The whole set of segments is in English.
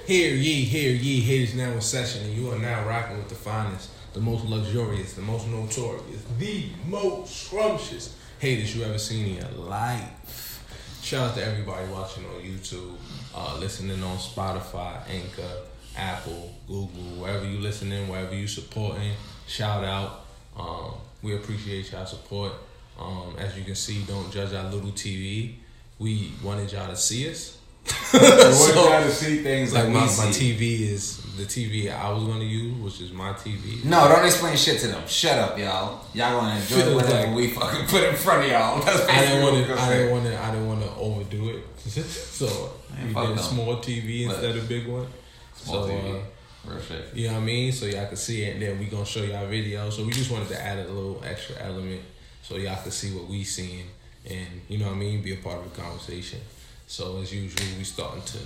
Hear ye, haters now in session, and you are now rocking with the finest, the most luxurious, the most notorious, the most scrumptious haters you ever seen in your life. Shout out to everybody watching on YouTube, listening on Spotify, Anchor, Apple, Google, wherever you listening, wherever you supporting. Shout out. We appreciate y'all support. As you can see, don't judge our little TV. We wanted y'all to see us. We wanted y'all to see things like my see. TV is the TV I was gonna use, which is my TV. No, don't explain shit to them. Shut up, y'all. Y'all gonna enjoy whatever we fucking put in front of y'all. I didn't want to overdo it, so we did a small TV instead of big one. Small TV. Real shit. You know what I mean? So y'all can see it, and then we gonna show y'all video. So we just wanted to add a little extra element so y'all can see what we seeing, and you know what I mean, be a part of the conversation. So as usual, we starting to.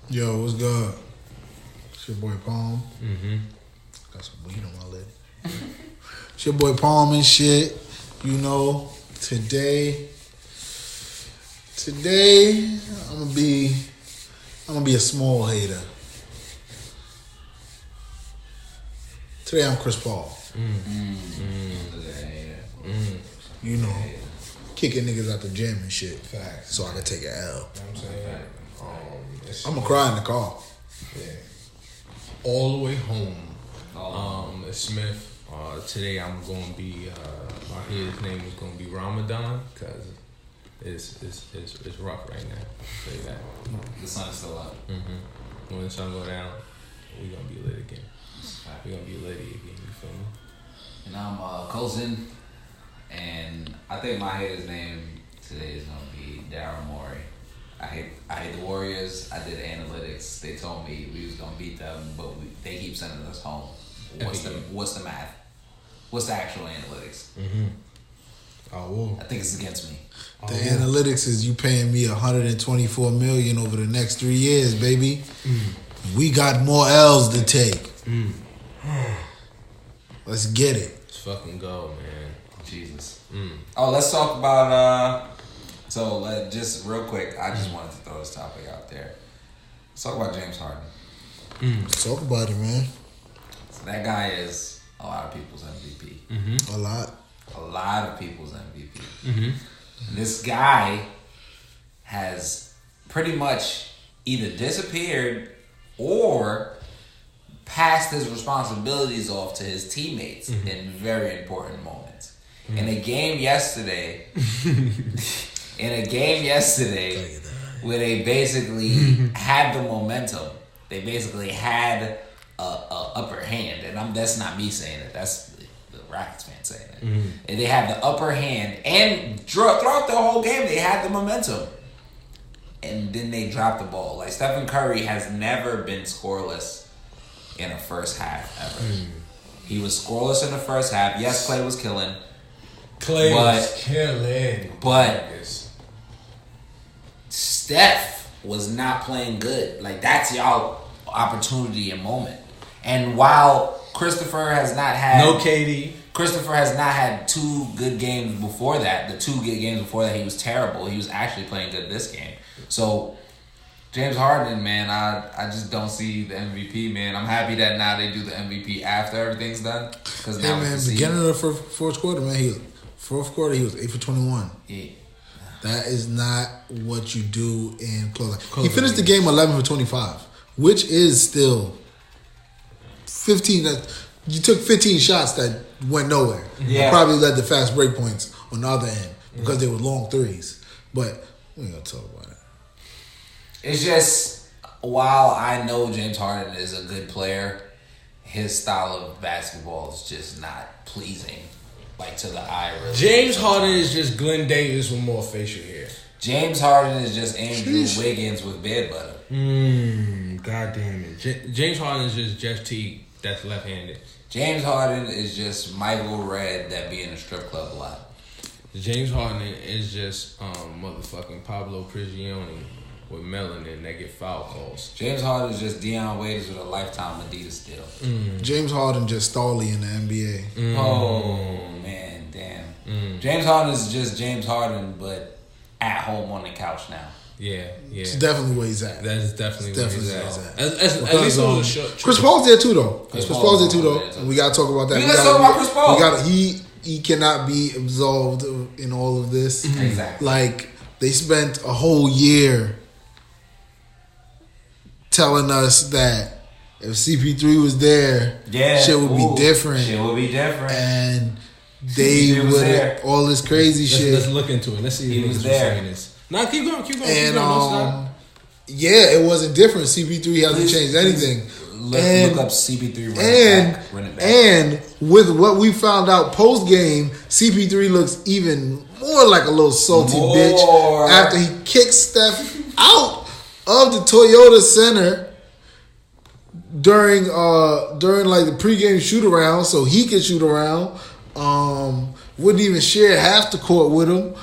Yo, what's good? It's your boy Palm. Mm-hmm. Got some weed on my lid. It's your boy Palm and shit. You know, today I'm gonna be a small hater. Today I'm Chris Paul. You know, kicking niggas out the gym and shit. Facts. So I can take an L. You know what I'm saying? I'm gonna cry in the car. Yeah. All the way home. Smith. Today I'm gonna be. My kid's name is gonna be Ramadan because it's rough right now. I'll tell you that. The sun is still up. Mm-hmm. When the sun go down, we gonna be lit again. We gonna be litty again. You feel me? And I'm Colson, and I think my hater's name today is gonna be Daryl Morey. I hate the Warriors. I did analytics. They told me we was gonna beat them, but they keep sending us home. What's the math? What's the actual analytics? Mm-hmm. Oh, I think it's against me. The analytics is you paying me $124 million over the next 3 years, baby. We got more L's to take. Let's get it. let's fucking go, man. Jesus. Oh, let's talk about. Just real quick, I just wanted to throw this topic out there. Let's talk about James Harden. Let's talk about it, man. So that guy is a lot of people's MVP. Mm-hmm. A lot of people's MVP. Mm-hmm. This guy has pretty much either disappeared or passed his responsibilities off to his teammates in very important moments. In a game yesterday, where they basically had the momentum, they basically had a upper hand, and that's not me saying it. That's the Rockets fan saying it. And they had the upper hand, and throughout the whole game, they had the momentum, and then they dropped the ball. Like Stephen Curry has never been scoreless in a first half ever. He was scoreless in the first half. Yes, Clay was killing. Was killing. But Steph was not playing good. Like, that's y'all opportunity and moment. And while Christopher has not had... No KD. Christopher has not had 2 good games before that. The 2 good games before that, he was terrible. He was actually playing good this game. So, James Harden, man, I just don't see the MVP, man. I'm happy that now they do the MVP after everything's done. Because now man, beginning of the fourth quarter, man, he was 8 for 21. Yeah. That is not what you do in close. He finished the game 11 for 25, which is still 15. You took 15 shots that went nowhere. Yeah. You probably led the fast break points on the other end because they were long threes. But we ain't gonna talk about it. It's just, while I know James Harden is a good player, his style of basketball is just not pleasing. Like, to the eye, really. James Harden is just Glenn Davis with more facial hair. James Harden is just Andrew Wiggins with bed butter. God damn it. James Harden is just Jeff Teague that's left-handed. James Harden is just Michael Redd that be in a strip club a lot. James Harden is just motherfucking Pablo Prigioni with melanin that get foul calls. James Harden is just Deion Waiters with a lifetime Adidas deal. James Harden just Starley in the NBA. Oh, man. Damn. James Harden is just James Harden, but at home on the couch now. Yeah. It's definitely where he's at. That is definitely where he's at. Because, At least it was a short. Chris Paul's there too, though. Chris Paul's there too, though. And we gotta talk about that. Let's talk about Chris Paul. He cannot be absolved in all of this. Exactly. Like they spent a whole year telling us that if CP3 was there, shit would be different. Shit would be different. And they would all this crazy shit. Let's look into it. Let's see if he was saying this. No, keep going. And yeah, it wasn't different. CP3 hasn't changed anything. Look up CP3 run it back. And with what we found out post game, CP3 looks even more like a little salty bitch after he kicks Steph out of the Toyota Center during like the pregame shoot around, so he could shoot around. Wouldn't even share half the court with him.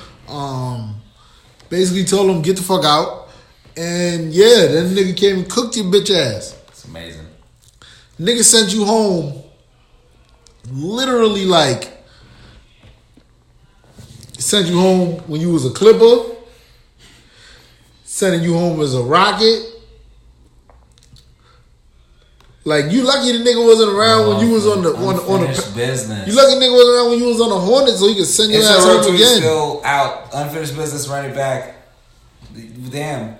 Basically told him get the fuck out. And yeah, then nigga came and cooked your bitch ass. It's amazing. Nigga sent you home literally like sent you home when you was a Clipper, sending you home as a Rocket. Like you lucky the nigga wasn't around when you was on the business. You lucky nigga wasn't around when you was on the Hornets, so he could send your ass home again. Still out, unfinished business, running back. Damn.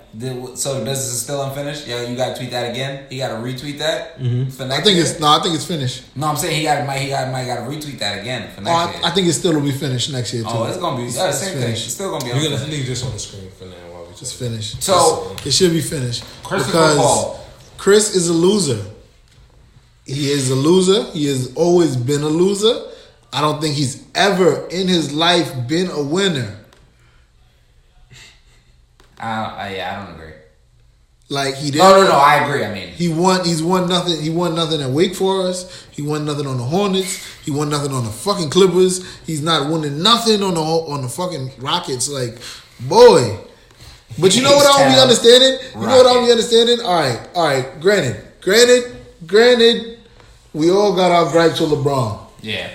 So the business is still unfinished. Yeah, you got to tweet that again. He got to retweet that. For next year? I think it's might No, I'm saying he got to retweet that again for next year. I think it still will be finished next year too. Oh, it's gonna be same thing. It's still gonna be. We're gonna leave this on the screen for now while we just finished. So it should be finished Christopher Paul. Chris is a loser. He is a loser. He has always been a loser. I don't think he's ever in his life been a winner. I don't agree. Like he did. No, I agree. I mean, he's won nothing. He won nothing at Wake Forest. He won nothing on the Hornets. He won nothing on the fucking Clippers. He's not winning nothing on the fucking Rockets. Like, boy. But you know what I don't be understanding? You know what I don't be understanding? All right. Granted. We all got our gripes with LeBron. Yeah.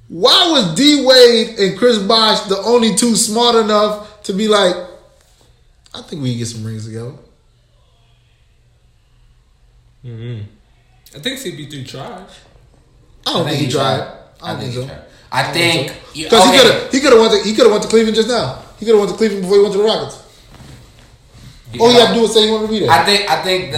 Why was D Wade and Chris Bosh the only two smart enough to be like, I think we can get some rings together? I think CP3 tried. I don't think he tried. I don't think so. I think because he could have went to Cleveland just now. He could have went to Cleveland before he went to the Rockets. All he had to do was say he wanted to be there. I think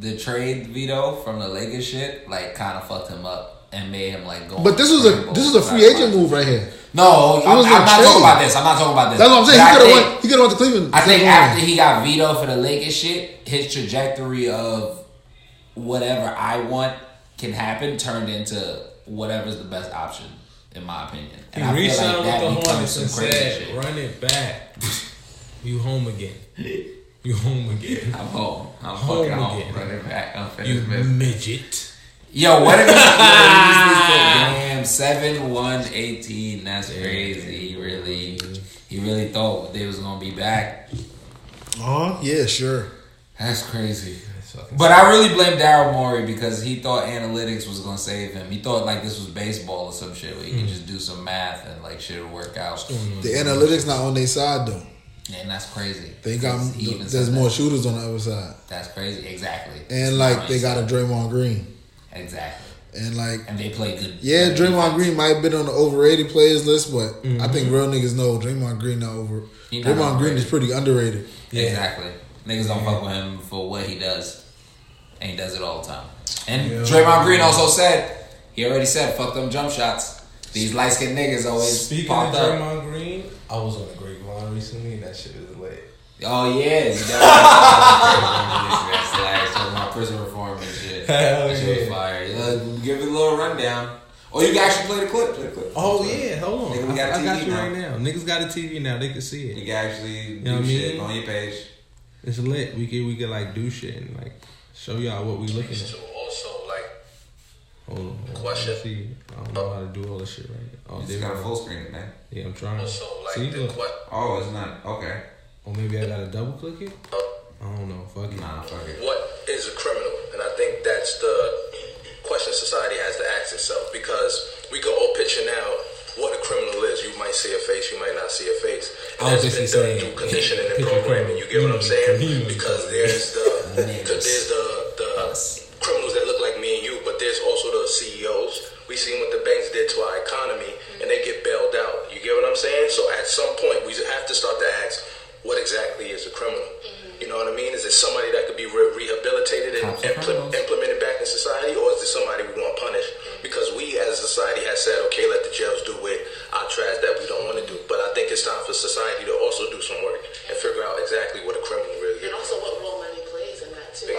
the trade veto from the Lakers shit like kind of fucked him up and made him like go. But this was a free agent move right here. No, I'm not talking about this. I'm not talking about this. That's what I'm saying. He could have went to Cleveland. I think after he got vetoed for the Lakers shit, his trajectory of whatever I want can happen turned into whatever's the best option, in my opinion. And I feel like that becomes some crazy shit. Run it back. You home again. You home again. I'm home. I'm fucking home. Again. Run it back. I'm finished. You midget. Yo, what if damn 7-1-18? That's crazy. He really thought they was gonna be back. Oh yeah, sure. That's crazy. But I really blame Daryl Morey because he thought analytics was gonna save him. He thought like this was baseball or some shit where he could just do some math and like shit would work out. The analytics not on their side though. And that's crazy. They got there's more shooters on the other side. That's crazy. Exactly. And like they got a Draymond Green. Exactly. And they play good. Yeah, Draymond Green might have been on the overrated players list, but I think real niggas know Draymond Green not over. Draymond Green is pretty underrated. Yeah. Exactly. Niggas don't fuck with him for what he does. And he does it all the time. And Draymond Green also said, he already said, fuck them jump shots. These light skinned niggas always Speaking of Draymond Green, I was on a grapevine recently and that shit is lit. Oh yeah, that's my prison reform and shit. That shit was fire. Give it a little rundown. Or you can actually play the clip. Oh yeah, hold on. Nigga, we got a TV I got you now. right now. Niggas got a TV now. They can see it. You can actually do shit on your page. It's lit. We could like do shit and like show y'all what we looking at. Also, like, hold on. Question. See, I don't know how to do all this shit right now. You just gotta full screen it, man. Yeah, I'm trying. Also, like, see, look. Oh, it's not. Okay. Or maybe I gotta double click it? I don't know. Fuck it. Nah, fuck it. What is a criminal? And I think that's the question society has because we can all picture now what a criminal is. You might see a face, you might not see a face. And that's been done through conditioning and programming. You get what I'm saying? Because there's the criminals that look like me and you, but there's also the CEOs. We seen what the banks did to our economy, and they get bailed out. You get what I'm saying? So at some point, we have to start to ask, what exactly is a criminal? You know what I mean? Is it somebody that could be rehabilitated and implemented back in society, or is it somebody we want to punish? Because we as a society have said, okay, let the jails do with our trash that we don't want to do. But I think it's time for society to also do some work and figure out exactly what a criminal really is. And also what role money plays in that too.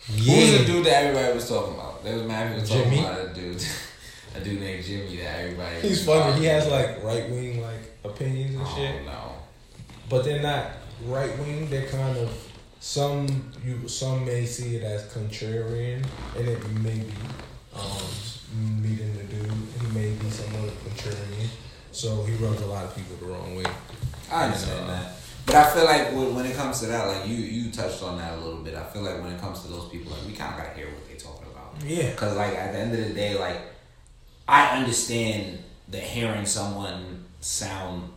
Who's the dude that everybody was talking about? There was mad people talking about a dude named Jimmy that everybody. He's funny. He has like right wing like opinions and shit. No. But they're not right wing. They're kind of some may see it as contrarian, and it may be meeting the dude. He may be somewhat contrarian, so he rubs a lot of people the wrong way. I understand that. But I feel like when it comes to that, like you touched on that a little bit. I feel like when it comes to those people, like we kind of gotta hear what they talking about. Yeah. Because like at the end of the day, like I understand that hearing someone sound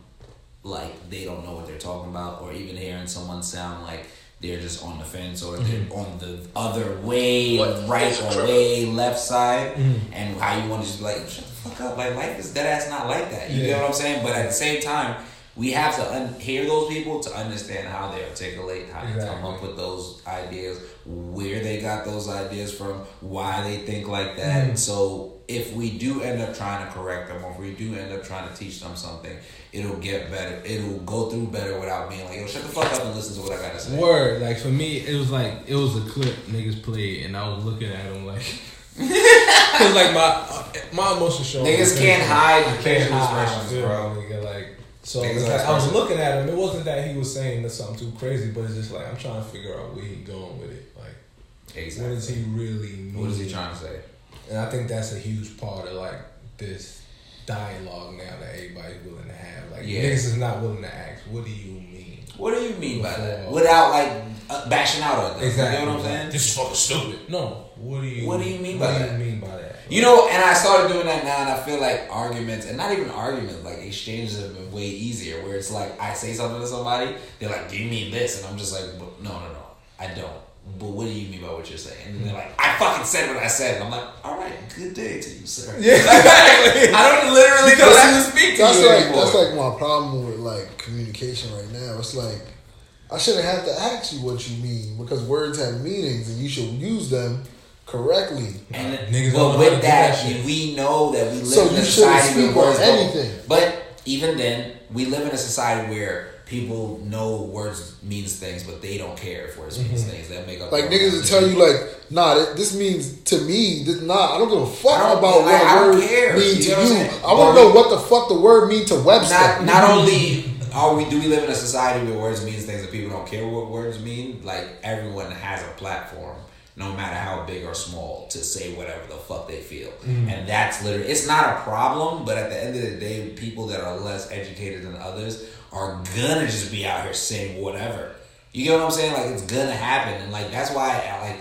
like they don't know what they're talking about, or even hearing someone sound like they're just on the fence, or they're on the other way, right or way left side, and how you want to just be like, shut the fuck up, like life is dead ass not like that. You get what I'm saying? But at the same time, we have to hear those people to understand how they articulate, how they come up with those ideas, where they got those ideas from, why they think like that. And so if we do end up trying to correct them, or if we do end up trying to teach them something, it'll get better. It'll go through better without being like, yo, shut the fuck up and listen to what I gotta say. Word. Like for me, it was a clip niggas played, and I was looking at them like, cause like my emotions show. Niggas can't hide facial expressions, bro. Nigga, like. So like, I was looking at him. It wasn't that he was saying something too crazy, but it's just like I'm trying to figure out where he's going with it. Like, what does he really mean? What is he trying to say? And I think that's a huge part of like this dialogue now that everybody's willing to have. Like niggas is not willing to ask, what do you mean? What do you mean by that? Without like bashing out on them. Exactly. You know what I'm saying? This is fucking stupid. No. What do you mean by that? What do you mean by that? You know, and I started doing that now, and I feel like arguments, and not even arguments, like exchanges have been way easier. Where it's like I say something to somebody, they're like, "Do you mean this?" And I'm just like, "No, I don't." But what do you mean by what you're saying? And they're like, "I fucking said what I said." And I'm like, "All right, good day to you, sir." Yeah, exactly. I don't literally don't have to speak to you anymore. That's like my problem with like communication right now. It's like I shouldn't have to ask you what you mean, because words have meanings and you should use them correctly. And but with that, we know that we live in a society where words anything. But even then, we live in a society where people know words means things, but they don't care if words means things. That make up like niggas will tell you like, nah, this means to me. I don't give a fuck about what a word means to you. I want to know what the fuck the word mean to Webster. Not only do we live in a society where words means things and people don't care what words mean, like everyone has a platform, no matter how big or small, to say whatever the fuck they feel. And that's literally, it's not a problem, but at the end of the day, people that are less educated than others are gonna just be out here saying whatever. You get what I'm saying? Like, it's gonna happen. And like, that's why I like,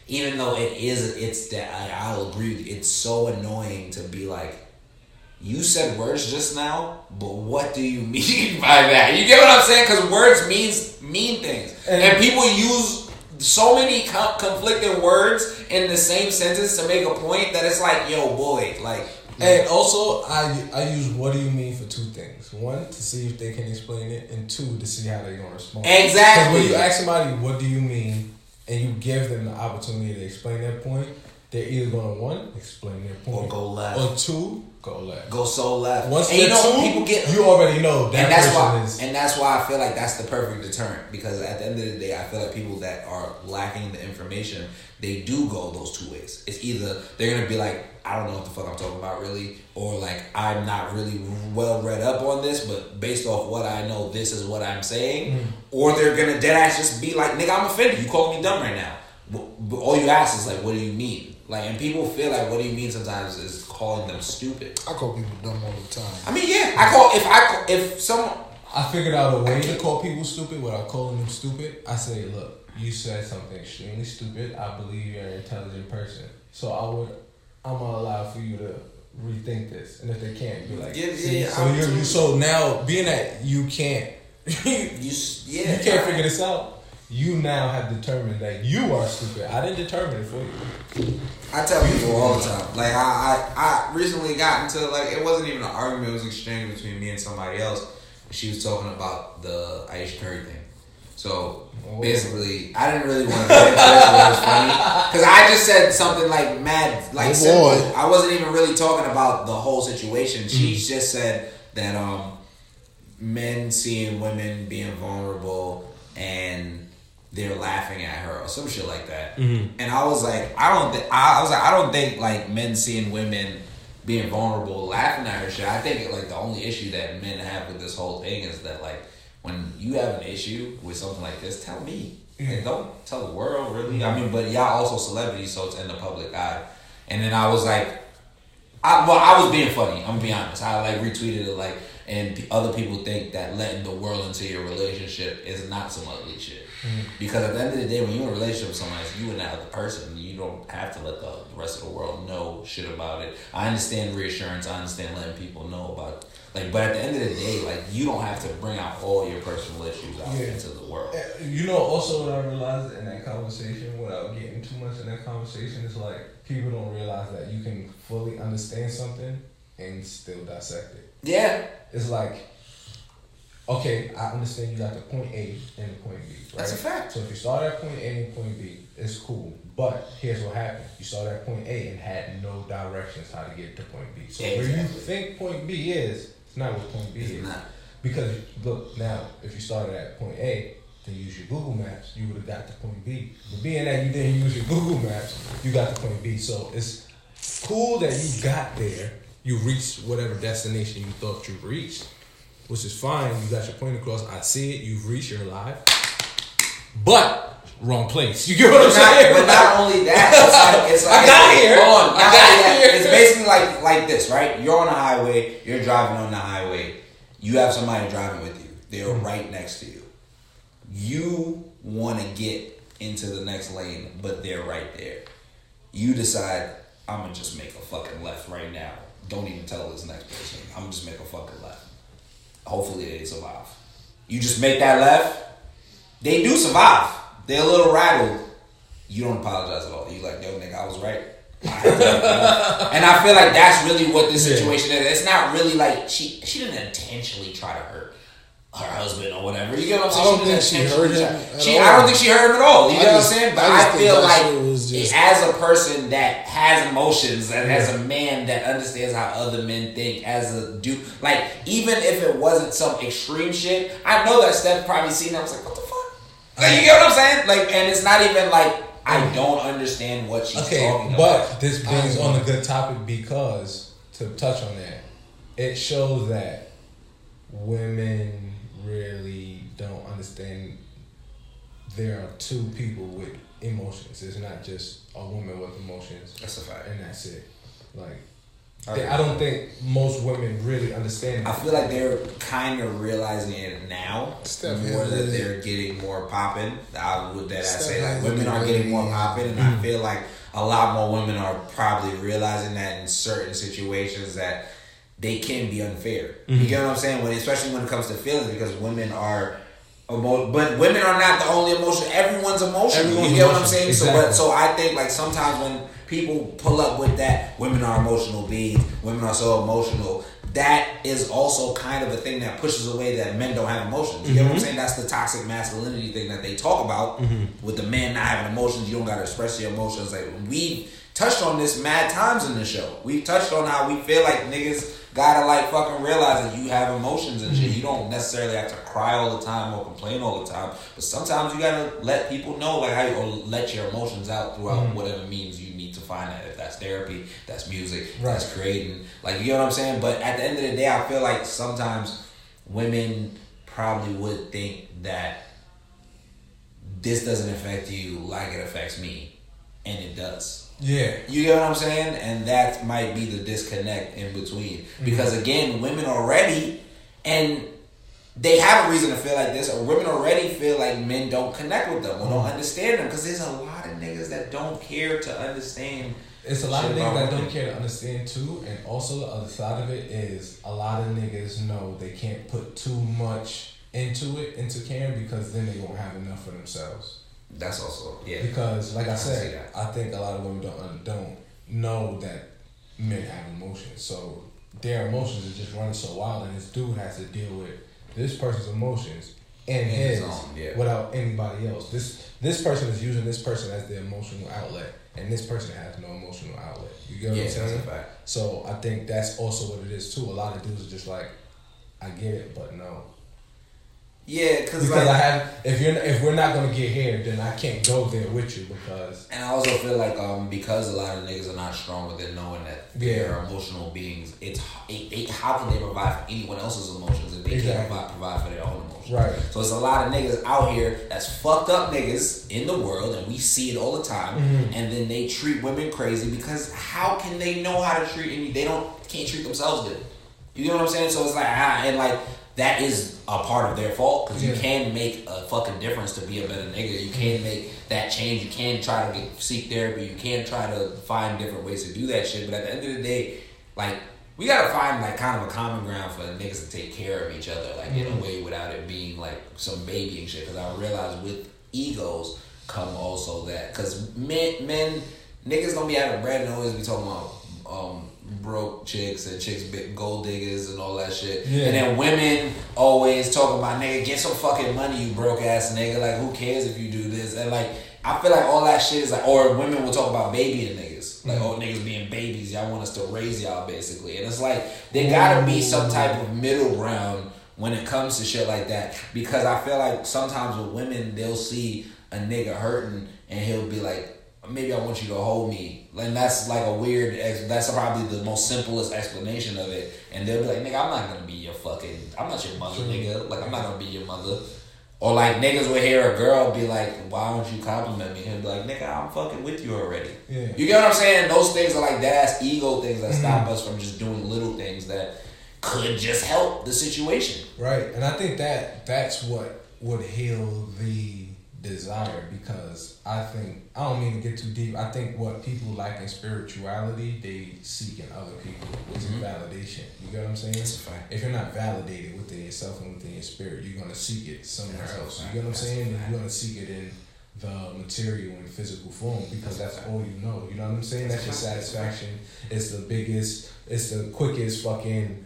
even though it's that, I'll agree with you, it's so annoying to be like, you said words just now, but what do you mean by that? You get what I'm saying? Because words mean things. And people use so many conflicting words in the same sentence to make a point that it's like, yo, boy, like. And also, I use what do you mean for two things. One, to see if they can explain it, and two, to see how they're going to respond. Exactly. Because when you ask somebody, what do you mean, and you give them the opportunity to explain their point, they're either going to, one, explain their point. Or go left. Or two, go left. Go so left. Once and you know, two, people get, you already know that And that's why I feel like that's the perfect deterrent. Because at the end of the day, I feel like people that are lacking the information, they do go those two ways. It's either they're going to be like, I don't know what the fuck I'm talking about really, or like, I'm not really well read up on this, but based off what I know, this is what I'm saying. Or they're going to deadass just be like, nigga, I'm offended. You calling me dumb right now. But all you ask is like, what do you mean? Like, and people feel like what do you mean sometimes is calling them stupid. I call people dumb all the time. I mean, yeah, if someone. I figured out a way to call people stupid without calling them stupid. I say, look, you said something extremely stupid. I believe you're an intelligent person. So I'm gonna allow for you to rethink this, and if they can't, be like, Yeah. So now being that you can't, you can't figure this out. You now have determined that you are stupid. I didn't determine it for you. I tell people all the time. Like I recently got into like it wasn't even an argument. It was an exchange between me and somebody else. She was talking about the Aisha Curry thing. So basically, I didn't really want to get into it. It was funny because I just said something like mad, like simple. I wasn't even really talking about the whole situation. She just said that men seeing women being vulnerable and they're laughing at her or some shit like that. And I was like, I don't think like men seeing women being vulnerable, laughing at her shit. I think like the only issue that men have with this whole thing is that like when you have an issue with something like this, tell me. And don't tell the world really. I mean, but y'all also celebrities, so it's in the public eye. And then I was like, I was being funny. I'm gonna be honest. I like retweeted it like, and other people think that letting the world into your relationship is not some ugly shit. Because at the end of the day, when you're in a relationship with somebody, it's you and that other person. You don't have to let the rest of the world know shit about it. I understand reassurance. I understand letting people know about it. Like, but at the end of the day, like you don't have to bring out all your personal issues out into the world. You know, also what I realized in that conversation, without getting too much in that conversation, is like people don't realize that you can fully understand something and still dissect it. Yeah. It's like, okay, I understand you got the point A and the point B, right? That's a fact. So if you start at point A and point B, it's cool. But here's what happened. You started at point A and had no directions how to get to point B. So where you think point B is, it's not what point B is. Not. Because, look, now, if you started at point A, then use your Google Maps, you would have got to point B. But being that you didn't use your Google Maps, you got to point B. So it's cool that you got there. You reached whatever destination you thought you reached, which is fine. You got your point across. I see it. You've reached your life. But wrong place. You get what I'm saying? But not only that, it's like I got here. Hold on, I got here. It's basically like this, right? You're on a highway. You're driving on the highway. You have somebody driving with you. They're right next to you. You want to get into the next lane, but they're right there. You decide, I'm going to just make a fucking left right now. Don't even tell this next person. I'm going to just make a fucking left. Hopefully they survive. You just make that left. They do survive. They're a little rattled. You don't apologize at all. You like, yo, nigga, I was right. And I feel like that's really what this situation is. It's not really like she didn't intentionally try to hurt her husband or whatever. You get what I'm saying? I don't think she hurt him. I don't think she hurt him at all. You get what I'm saying? But I feel like just... as a person that has emotions and as a man that understands how other men think, as a dude, like even if it wasn't some extreme shit, I know that Steph probably seen it. I was like, what the fuck? Like, you get what I'm saying? Like, and it's not even like I don't understand what she's talking about. But this brings on a good topic because, to touch on that, it shows that women really don't understand there are two people with emotions. It's not just a woman with emotions. That's a fact. And that's it. Like, I don't think most women really understand that. I feel like they're kind of realizing it now more that they're getting more popping. I say like women are getting more popping, and I feel like a lot more women are probably realizing that in certain situations that they can be unfair. You get what I'm saying? Especially when it comes to feelings, because women are but women are not the only emotion. Everyone's emotional. You get what I'm saying? Exactly. So I think like sometimes when people pull up with that, women are emotional beings, women are so emotional, that is also kind of a thing that pushes away that men don't have emotions. You get what I'm saying? That's the toxic masculinity thing that they talk about with the man not having emotions. You don't got to express your emotions. Like, we touched on this mad times in the show. We touched on how we feel like niggas gotta like fucking realize that you have emotions and shit. You don't necessarily have to cry all the time or complain all the time, but sometimes you gotta let people know like how you, or let your emotions out throughout whatever means you need to find that. If that's therapy, that's music, that's creating. Like, you know what I'm saying? But at the end of the day, I feel like sometimes women probably would think that this doesn't affect you like it affects me, and it does. Yeah. You get what I'm saying? And that might be the disconnect in between. Because again, women are ready, and they have a reason to feel like this, or women already feel like men don't connect with them or don't understand them, because there's a lot of niggas that don't care to understand It's a lot of Shit niggas wrong that with don't it. care to understand too, and also the other side of it is a lot of niggas know they can't put too much into caring because then they won't have enough for themselves. That's also Because like I see said, that. I think a lot of women don't know that men have emotions, so their emotions are just running so wild, and this dude has to deal with this person's emotions and his without anybody else. This person is using this person as their emotional outlet, and this person has no emotional outlet. You get what I'm saying? That's a fact. So I think that's also what it is too. A lot of dudes are just like, I get it, but no. Yeah, because Because like, I have if we're not gonna get here, then I can't go there with you because. and I also feel like because a lot of niggas are not strong within knowing that they're emotional beings, how can they provide for anyone else's emotions if they can't provide for their own emotions? Right. So it's a lot of niggas out here that's fucked up niggas in the world, and we see it all the time. And then they treat women crazy because how can they know how to treat any? They can't treat themselves good. You know what I'm saying? So it's like and like. That is a part of their fault because you can make a fucking difference to be a better nigga. You can make that change. You can try to seek therapy. You can try to find different ways to do that shit. But at the end of the day, like, we gotta find like kind of a common ground for niggas to take care of each other, like in a way without it being like some babying shit. Because I realize with egos come also that because men niggas don't be having bread and always be talking about broke chicks and chicks big gold diggers and all that shit. And then women always talking about, nigga, get some fucking money, you broke ass nigga. Like, who cares if you do this? And like, I feel like all that shit is like, or women will talk about babying niggas. Like, oh, niggas being babies, y'all want us to raise y'all basically. And it's like, there gotta be some type of middle ground when it comes to shit like that. Because I feel like sometimes with women, they'll see a nigga hurting and he'll be like, maybe I want you to hold me. And that's like a weird, that's probably the most simplest explanation of it. And they'll be like, nigga, I'm not gonna be your fucking, I'm not your mother, nigga. Like, I'm not gonna be your mother. Or like, niggas will hear a girl be like, why don't you compliment me? And he'll be like, nigga, I'm fucking with you already. Yeah. You get what I'm saying? Those things are like that-ass ego things that stop us from just doing little things that could just help the situation. Right. And I think that's what would heal the desire, because I don't mean to get too deep. I think what people lack in spirituality, they seek in other people, which is validation. You get what I'm saying? That's a fact. If you're not validated within yourself and within your spirit, you're gonna seek it somewhere else. You get what I'm saying? And you're gonna seek it in the material and physical form because that's all you know. You know what I'm saying? That's your satisfaction. It's the quickest fucking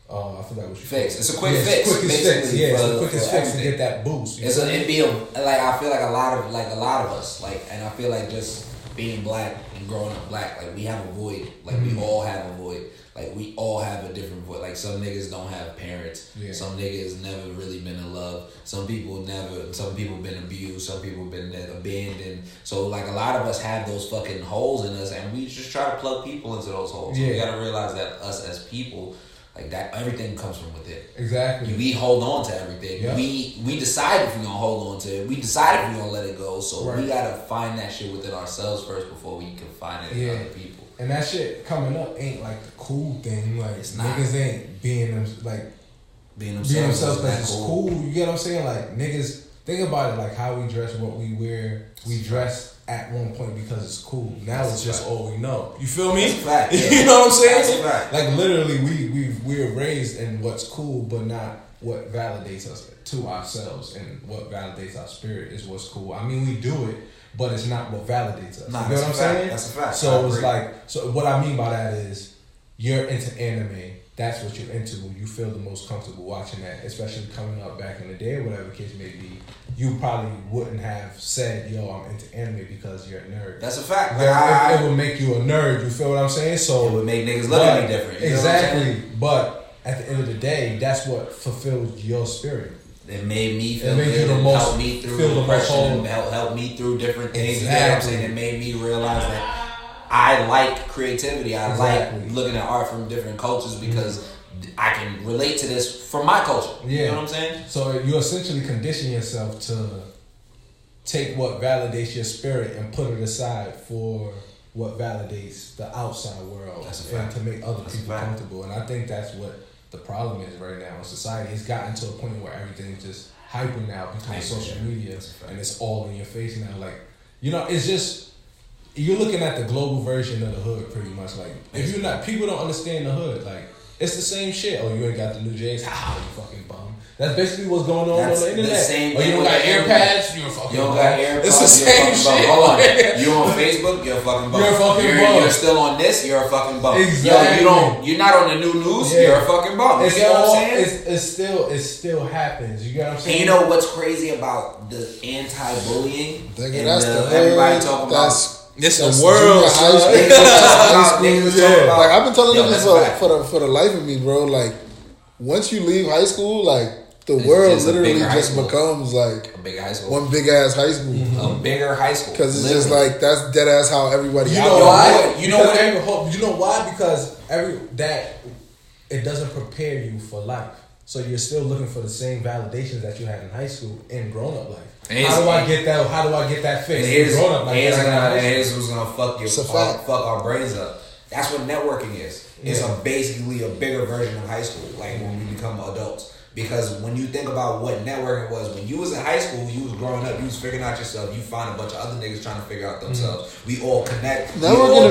I forgot what you fix. It's a quick fix. Quickest fix. Yeah, it's the quickest fix to get that boost. It's it'd be like, I feel like a lot of us, like, and I feel like just being black and growing up black, like, we have a void. Like, we all have a void. Like, we all have a different void. Like, some niggas don't have parents. Yeah. Some niggas never really been in love. Some people been abused. Some people been abandoned. So, like, a lot of us have those fucking holes in us, and we just try to plug people into those holes. Yeah. So we gotta realize that us as people, like, that everything comes from within. Exactly. We hold on to everything. Yep. We decide if we're gonna hold on to it. We decide if we're gonna let it go. So we gotta find that shit within ourselves first before we can find it in other people. And that shit coming up ain't like the cool thing. Like, it's not. Niggas ain't being themselves because it's cool. You get what I'm saying? Like, niggas, think about it, like how we dress, what we wear. We dress at one point because it's cool. Now it's just all we know. You feel me? That's a fact. Yeah. You know what I'm saying? That's a fact. Like, literally, we're raised in what's cool, but not what validates us to ourselves. And what validates our spirit is what's cool. I mean, we do it, but it's not what validates us. Nah, you know what I'm saying? That's a fact. So it's like, so what I mean by that is, you're into anime. That's what you're into. You feel the most comfortable watching that, especially coming up back in the day, or whatever the case may be. You probably wouldn't have said, yo, I'm into anime because you're a nerd. That's a fact. It would make you a nerd. You feel what I'm saying? So it would make niggas look at me different. You exactly. But at the end of the day, that's what fulfills your spirit. It made me feel good. It helped me through depression. Helped me through different things. Exactly. You know what I'm saying? It made me realize that I like creativity. I like looking at art from different cultures because I can relate to this from my culture. Yeah. You know what I'm saying? So you essentially condition yourself to take what validates your spirit and put it aside for what validates the outside world and to make other people comfortable. And I think that's what the problem is right now in society. It's gotten to a point where everything's just hyper now because of social media, and it's all in your face now. Like, you know, it's just you're looking at the global version of the hood, pretty much. Like, if you're not, people don't understand the hood. Like, it's the same shit. Oh, you ain't got the new J's? Ha, you fucking bum. That's basically what's going on the internet. The same or you don't got AirPads? You're a fucking bum. You don't got AirPods. It's the same shit. Hold on. You on Facebook? You're a fucking bum. You're a fucking bum. You're still on this? You're a fucking bum. Exactly. Yo, you're not on the new news? Yeah. You're a fucking bum. You get what I'm saying? It still happens. You get what I'm saying? And you know what's crazy about the anti-bullying? That's everybody talking about. It's the world. Like I've been telling niggas for the life of me, bro. Like once you leave high school, like the world literally just becomes like a big high school, one big ass high school, a bigger high school. Because it's just like that's dead ass how everybody. You know why? You know why? Because it doesn't prepare you for life. So you're still looking for the same validations that you had in high school in grown up life. How do I get that? How do I get that fixed? Here's what's gonna fuck our brains up. That's what networking is. It's basically a bigger version of high school. Like when we become adults. Because when you think about what networking was, when you was in high school, you was growing up, you was figuring out yourself, you find a bunch of other niggas trying to figure out themselves. We all connect. Networking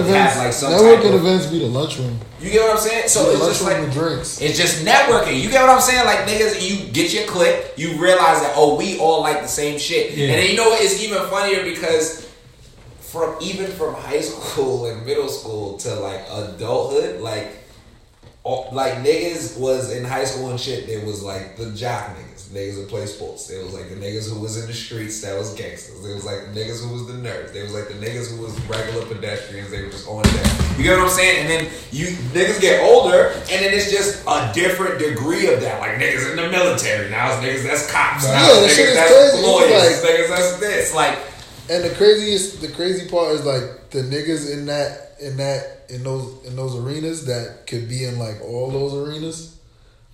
events be the lunchroom. You get what I'm saying? So it's just like drinks. It's just networking. You get what I'm saying? Like niggas, you get your clique, you realize that we all like the same shit. Yeah. And then you know what? It's even funnier because from high school and middle school to like adulthood, like niggas was in high school and shit. There was like the jock niggas who play sports. There was like the niggas who was in the streets that was gangsters. There was like the niggas who was the nerds. There was like the niggas who was regular pedestrians. They were just on that. You get what I'm saying? And then you niggas get older, and then it's just a different degree of that. Like niggas in the military now, it's niggas that's cops. Now it's niggas that's lawyers. Niggas that's this. Like, and the crazy part is like the niggas in those arenas that could be in like all those arenas.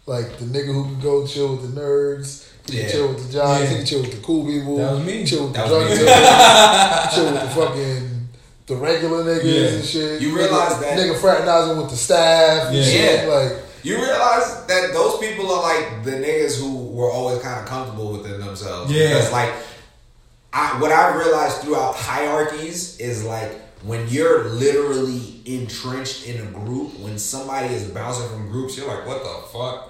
Like the nigga who can go chill with the nerds, he can chill with the jocks, he can chill with the cool people. That was me. Chill with the drug dealers, chill with the fucking the regular niggas and shit. You realize that nigga fraternizing with the staff and shit. Like you realize that those people are like the niggas who were always kind of comfortable within themselves. Yeah. Because like what I realized throughout hierarchies is like when you're literally entrenched in a group, when somebody is bouncing from groups, you're like, what the fuck?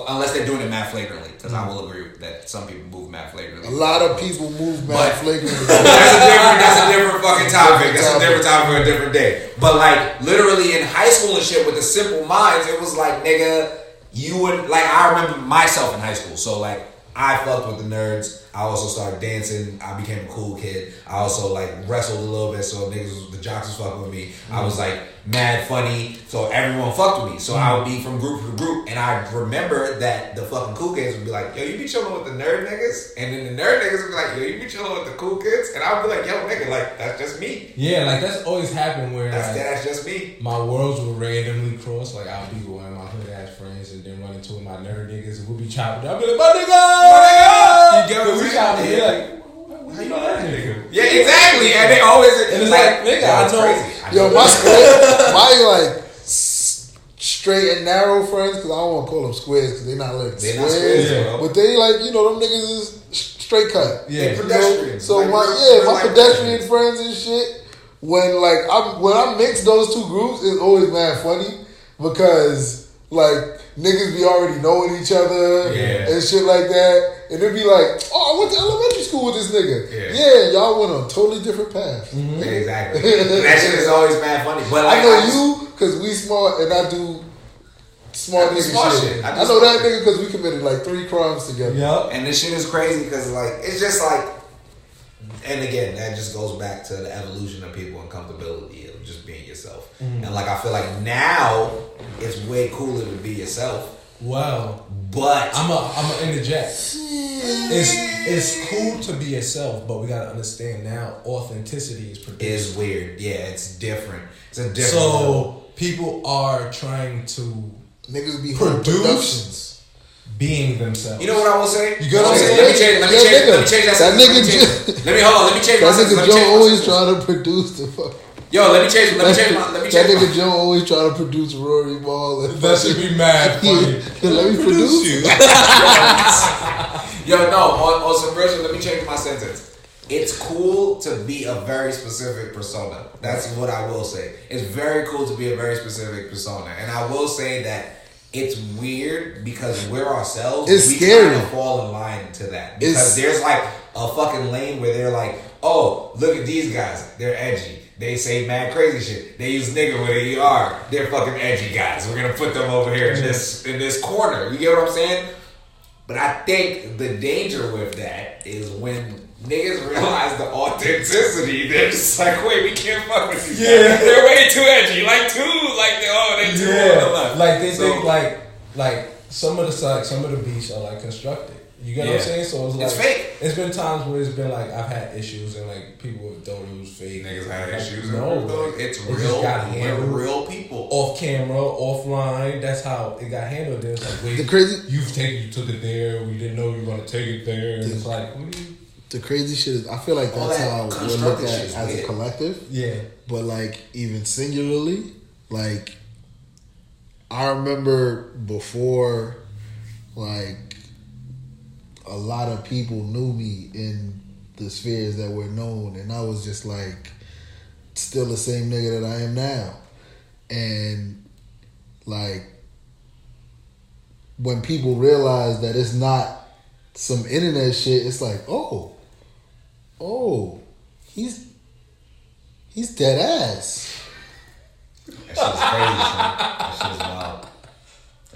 Unless they're doing it mad flagrantly, because I will agree that some people move mad flagrantly. A lot of people move mad flagrantly. That's a different fucking topic. That's a different topic for a different day. But like literally in high school and shit with the simple minds, it was like, nigga, you would like. I remember myself in high school, so like I fucked with the nerds. I also started dancing. I became a cool kid. I also like wrestled a little bit, so the jocks was fucking with me. I was like mad funny, so everyone fucked with me. So I would be from group to group, and I remember that the fucking cool kids would be like, "Yo, you be chilling with the nerd niggas," and then the nerd niggas would be like, "Yo, you be chilling with the cool kids," and I would be like, "Yo, nigga, like that's just me." Yeah, like that's always happened where that's just me. My worlds would randomly cross. Like I'll be with one of my hood ass friends, and then run into my nerd niggas, and we'll be chopping. I'll be like, "My nigga, you get what we chopping here?" Like, how you know that nigga? Yeah, exactly. And they always and it's like nigga, I know. Yo, my like straight and narrow friends, because I don't want to call them squares because they're not like squares, but they like them niggas is straight cut. Yeah, pedestrians. So my pedestrian friends and shit. When I mix those two groups, it's always mad funny because like niggas be already knowing each other and shit like that. And it'd be like, oh, I went to elementary school with this nigga. Yeah, y'all went on a totally different path. Mm-hmm. Exactly. That shit is always mad funny. But like, I know you because we smart and I do smart nigga shit. I know that nigga because we committed like 3 crimes together. Yep. And this shit is crazy because like it's just like, and again that just goes back to the evolution of people and comfortability of just being yourself. Mm-hmm. And like I feel like now it's way cooler to be yourself. Wow. But I'm a interject. It's cool to be yourself, but we gotta understand now authenticity is produced. Is weird. Yeah, it's different. It's a different. So people are trying to niggas be produce being themselves. You know what I will say? You got what I'm saying? Let me change that. Let me change that nigga Joe always trying to produce the fuck. Yo, let me change. That nigga Joe always trying to produce Rory Ball. That should be mad funny. Let me produce you. Yo, no, on some real shit, let me change my sentence. it's cool to be a very specific persona. That's what I will say. It's very cool to be a very specific persona. And I will say that it's weird because we're ourselves. It's we scary. kind of fall in line to that. Because there's like a fucking lane where they're like, oh, look at these guys. They're edgy. They say mad crazy shit. They use nigga when they are. They're fucking edgy guys. We're gonna put them over here in this corner. You get what I'm saying? But I think the danger with that is when niggas realize the authenticity, they're just like, wait, we can't fuck with these guys. They're way too edgy. They too on the left. Like they think like some of the beats are like constructed. You get what I'm saying? So it's fake. It's been times where it's been like I've had issues and like people have thought it was fake. Niggas had issues. No, it's real. We're real people. Off camera, offline. That's how it got handled. Then it's like, wait, you took it there. We didn't know you were gonna take it there. And it's like, the crazy shit is, I feel like that's how we're looked at as a collective. Yeah. But like even singularly, like I remember before, like a lot of people knew me in the spheres that were known, and I was just like still the same nigga that I am now. And like when people realize that it's not some internet shit, it's like, oh, he's dead ass. That shit's crazy, son. That shit's wild.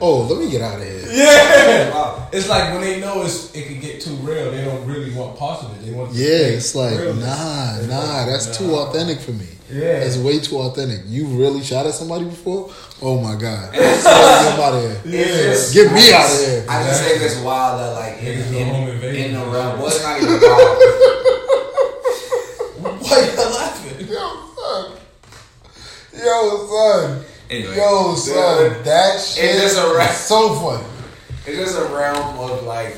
Oh, let me get out of here. Yeah. It's like when they know it can get too real, they don't really want parts of it. They want it's like, nah, that's too authentic for me. Yeah. It's way too authentic. You really shot at somebody before? Oh my God. Get him out of here. Get me out of here. I just think it's wild that like in the realm, well, it's not even wild. Why you laughing? Yo, son. Anyway, that shit is so funny. It's just a realm of like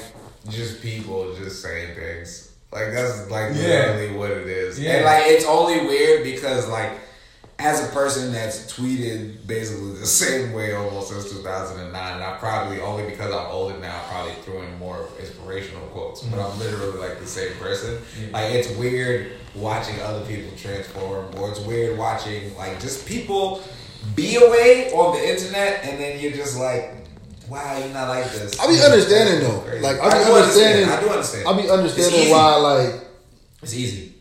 just people just saying things. Like that's like literally what it is. Yeah. And like it's only weird because like as a person that's tweeted basically the same way almost since 2009, and I probably only because I'm older now probably threw in more inspirational quotes, but I'm literally like the same person. Like it's weird watching other people transform, or it's weird watching like just people be away on the internet, and then you're just like, wow, you're not like this. I be understanding though. Like I do understand. I be understanding why like it's easy.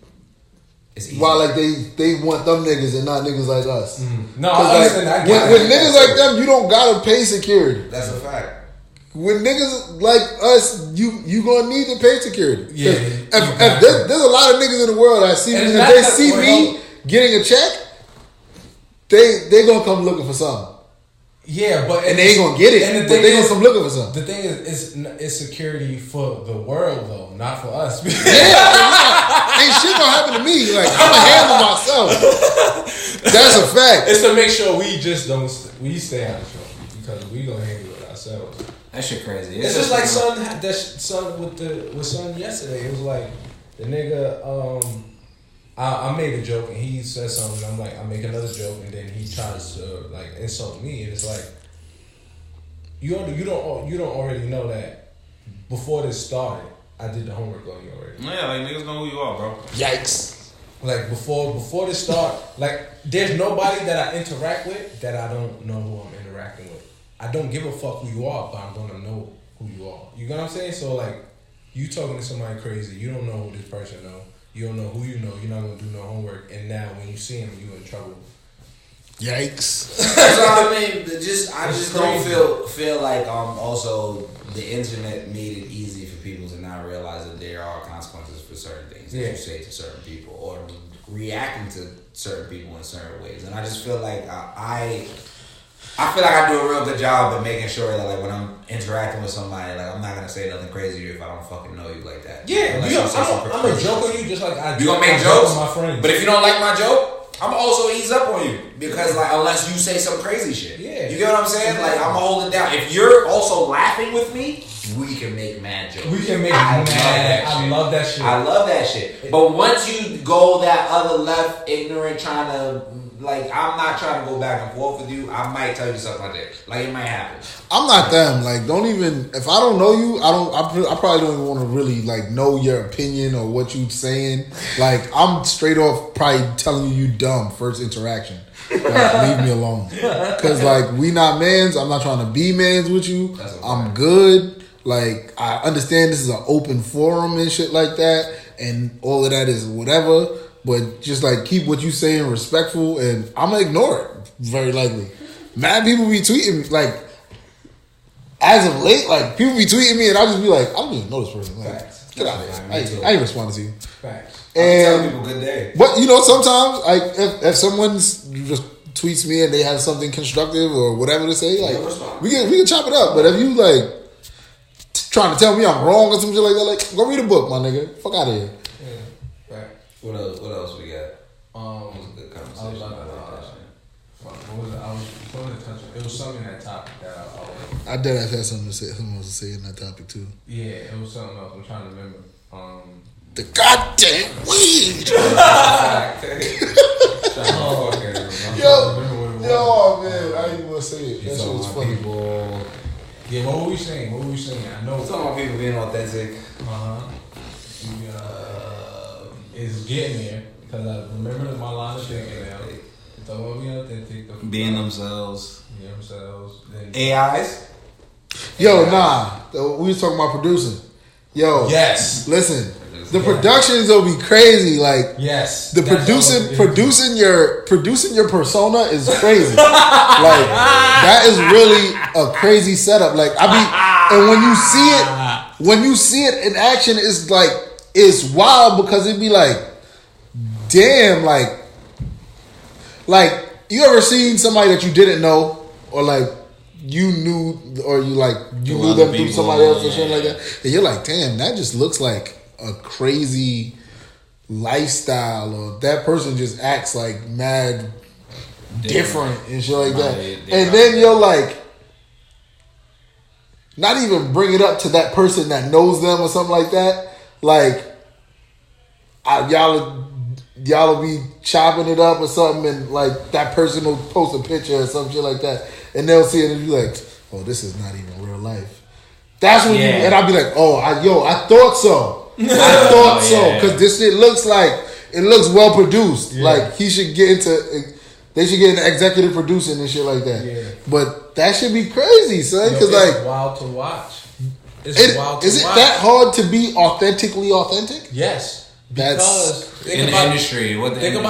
Why like they want them niggas and not niggas like us. No, like, when niggas like them, you don't gotta pay security. That's a fact. When niggas like us, you gonna need to pay security. Yeah. If there's a lot of niggas in the world that see me, if they see me getting a check, they gonna come looking for something. Yeah, but and they ain't gonna get it. And they gonna come looking for something. The thing is, it's security for the world though, not for us. Ain't shit gonna happen to me. Like I'ma handle myself. That's a fact. It's to make sure we just don't stay out of trouble because we gonna handle it ourselves. That shit crazy. It's just like son with son yesterday. It was like the nigga. I made a joke and he said something. I'm like, I make another joke and then he tries to like insult me, and it's like you don't already know that before this started. I did the homework on you already. Yeah, like niggas know who you are, bro. Yikes! Like before this start, like there's nobody that I interact with that I don't know who I'm interacting with. I don't give a fuck who you are, but I'm gonna know who you are. You know what I'm saying? So like, you talking to somebody crazy, you don't know who this person know. You don't know who you know. You're not gonna do no homework, and now when you see him, you in trouble. Yikes! So I mean, I just don't feel like also the internet made it easy for people to not realize that there are consequences for certain things that you say to certain people or reacting to certain people in certain ways, and I just feel like I feel like I do a real good job of making sure that like when I'm interacting with somebody, like I'm not gonna say nothing crazy to you if I don't fucking know you like that. Yeah, I'm gonna joke on you just like I. You gonna make jokes with my friends, but if you don't like my joke, I'm also ease up on you because like unless you say some crazy shit, you get what I'm saying? Like I'm gonna hold it down. If you're also laughing with me, we can make mad jokes. We can make mad. I love that shit. I love that shit. But once you go that other left, ignorant, trying to like, I'm not trying to go back and forth with you. I might tell you something like that. Like, it might happen. I'm not them. Like, don't even. If I don't know you, I probably don't even want to really like know your opinion or what you saying. Like, I'm straight off probably telling you dumb first interaction. Like, leave me alone. Cause like we not mans. I'm not trying to be mans with you. I'm good. Like, I understand this is an open forum and shit like that, and all of that is whatever. But just like keep what you saying respectful, and I'm gonna ignore it very likely. Mad people be tweeting me like. As of late, like, people be tweeting me and I'll just be like, I don't even know this person. Like, get out of here. I ain't responding to you. Facts. And, I'm telling people good day. But, you know, sometimes, like, if someone's just tweets me and they have something constructive or whatever to say, like, we can chop it up. But if you, like, trying to tell me I'm wrong or some shit like that, like, go read a book, my nigga. Fuck out of here. Yeah. Right. What else we got? It was a good conversation. It was something in that topic that I did have something to say. Someone else to say in that topic too. Yeah, it was something else. I'm trying to remember. The goddamn weed. Yo, man, I ain't even gonna say it. That shit was funny. Yeah, what were we saying? I know. We're talking about people being authentic. It's getting there because I remember my line of thinking now. It's all being authentic. Being themselves. Then AIs? Yo, nah. We was talking about producing. Yo, yes. Listen, the productions will be crazy. Like, yes, the producing your persona is crazy. Like, that is really a crazy setup. Like, and when you see it in action, it's like it's wild because it'd be like, damn, like you ever seen somebody that you didn't know or like. You knew, or you knew them through somebody else or something like that, and you're like, damn, that just looks like a crazy lifestyle, or that person just acts like mad different and shit like that. And then you're like, not even bring it up to that person that knows them or something like that. Like, y'all will be chopping it up or something, and like that person will post a picture or some shit like that. And they'll see it and be like, oh, this is not even real life. That's when and I'll be like, oh, I thought so. I thought so. Because this shit looks well produced. Yeah. Like, they should get into executive producing and shit like that. Yeah. But that should be crazy, son. Because, it's wild to watch. Is it that hard to be authentically authentic? Yes. Because think about